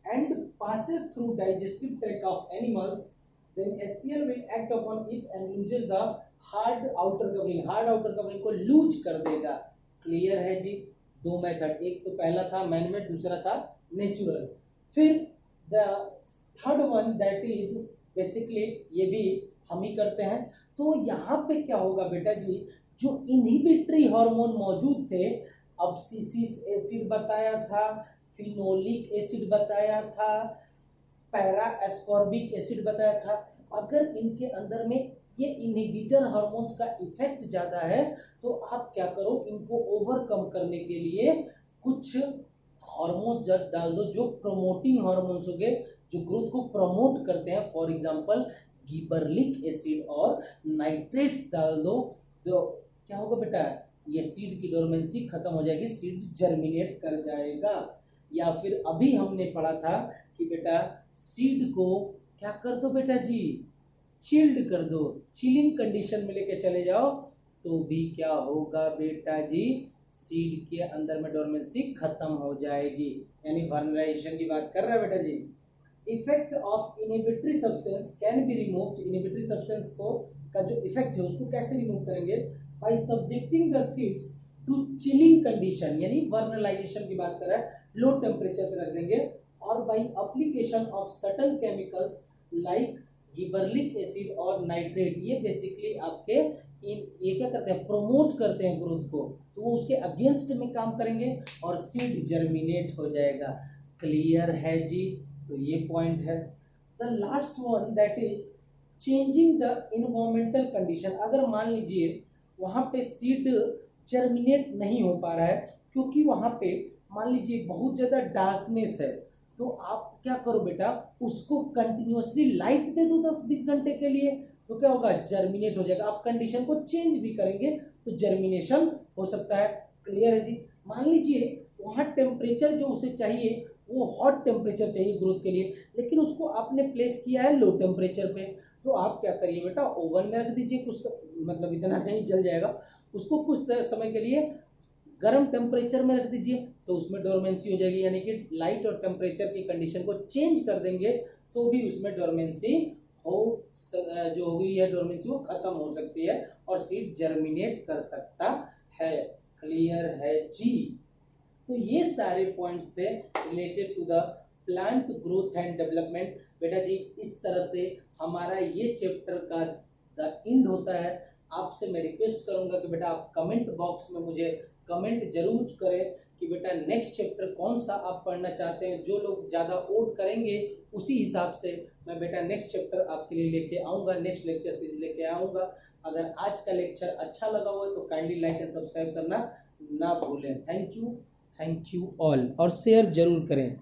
And passes through digestive tract of animals, then HCl will act upon it and loses the hard outer covering, hard outer covering को लूज कर देगा। क्लियर है जी? दो मेथड, एक तो पहला था मैनमेड, दूसरा था नेचुरल। फिर the third one that is basically, ये भी हम ही करते हैं। तो यहाँ पे क्या होगा बेटा जी, जो इनहिबिटरी हार्मोन मौजूद थे, अब्सिसिक एसिड बताया था, फिनोलिक एसिड बताया था, पैरा एस्कॉर्बिक एसिड बताया था, अगर इनके अंदर में ये इनहिबिटर हार्मोन्स का इफेक्ट ज्यादा है तो आप क्या करो, इनको ओवरकम करने के लिए कुछ हार्मोन डाल दो जो प्रोमोटिंग हार्मोन्स हो गए, जो ग्रोथ को प्रमोट करते हैं। फॉर एग्जांपल गिबरलिक एसिड और नाइट्रेट्स डाल दो, तो क्या होगा बेटा, ये सीड की डोरमेंसी खत्म हो जाएगी, सीड जर्मिनेट कर जाएगा। या फिर अभी हमने पढ़ा था कि बेटा सीड को क्या कर दो बेटा जी, चिल्ड कर दो, चिलिंग कंडीशन में लेके चले जाओ, तो भी क्या होगा बेटा जी, सीड के अंदर में डोरमेंसी खत्म हो जाएगी, यानी वर्नलाइजेशन की बात कर रहे हैं बेटा जी। Effect of inhibitory substance can be removed, inhibitory substance को का जो इफेक्ट है उसको कैसे रिमूव करेंगे, by subjecting the seeds to chilling condition, यानी वर्नलाइजेशन की बात कर रहा है, लो टेम्परेचर पे रख देंगे, और by application of certain chemicals like gibberellic acid और नाइट्रेट, ये बेसिकली आपके ये क्या करते हैं, प्रोमोट करते हैं ग्रोथ को, तो वो उसके अगेंस्ट में काम करेंगे और सीड जर्मिनेट हो जाएगा। क्लियर है जी? तो ये पॉइंट है। The last one that is changing the environmental condition. अगर मान लीजिए वहां पे सीड जर्मिनेट नहीं हो पा रहा है, क्योंकि वहां पे मान लीजिए बहुत ज्यादा डार्कनेस है, तो आप क्या करो बेटा, उसको कंटिन्यूअसली लाइट दे दो 10-20 घंटे के लिए, तो क्या होगा, जर्मिनेट हो जाएगा। आप कंडीशन को चेंज भी करेंगे तो जर्मिनेशन हो सकता है। क्लियर है जी? मान लीजिए वहां टेम्परेचर जो उसे चाहिए वो हॉट टेम्परेचर चाहिए ग्रोथ के लिए, लेकिन उसको आपने प्लेस किया है लो टेम्परेचर पे, तो आप क्या करिए बेटा, ओवन में रख दीजिए, कुछ मतलब इतना नहीं जल जाएगा, उसको कुछ समय के लिए गर्म टेम्परेचर में रख दीजिए, तो उसमें डोरमेंसी हो जाएगी, यानी कि लाइट और टेम्परेचर की कंडीशन को चेंज कर देंगे तो भी उसमें डोरमेंसी हो जो हो गई है डोरमेंसी वो खत्म हो सकती है और सीड जर्मिनेट कर सकता है। क्लियर है जी? तो ये सारे पॉइंट्स थे related to the plant growth and development. बेटा जी इस तरह से हमारा ये चैप्टर का द एंड होता है। आपसे मैं रिक्वेस्ट करूंगा कि बेटा आप कमेंट बॉक्स में मुझे कमेंट जरूर करें कि बेटा नेक्स्ट चैप्टर कौन सा आप पढ़ना चाहते हैं। जो लोग ज़्यादा वोट करेंगे उसी हिसाब से मैं बेटा नेक्स्ट चैप्टर आपके लिए लेके आऊँगा, नेक्स्ट लेक्चर सीरीज लेके आऊँगा। अगर आज का लेक्चर अच्छा लगा हो तो काइंडली लाइक एंड सब्सक्राइब करना ना भूलें। थैंक यू ऑल, और शेयर जरूर करें।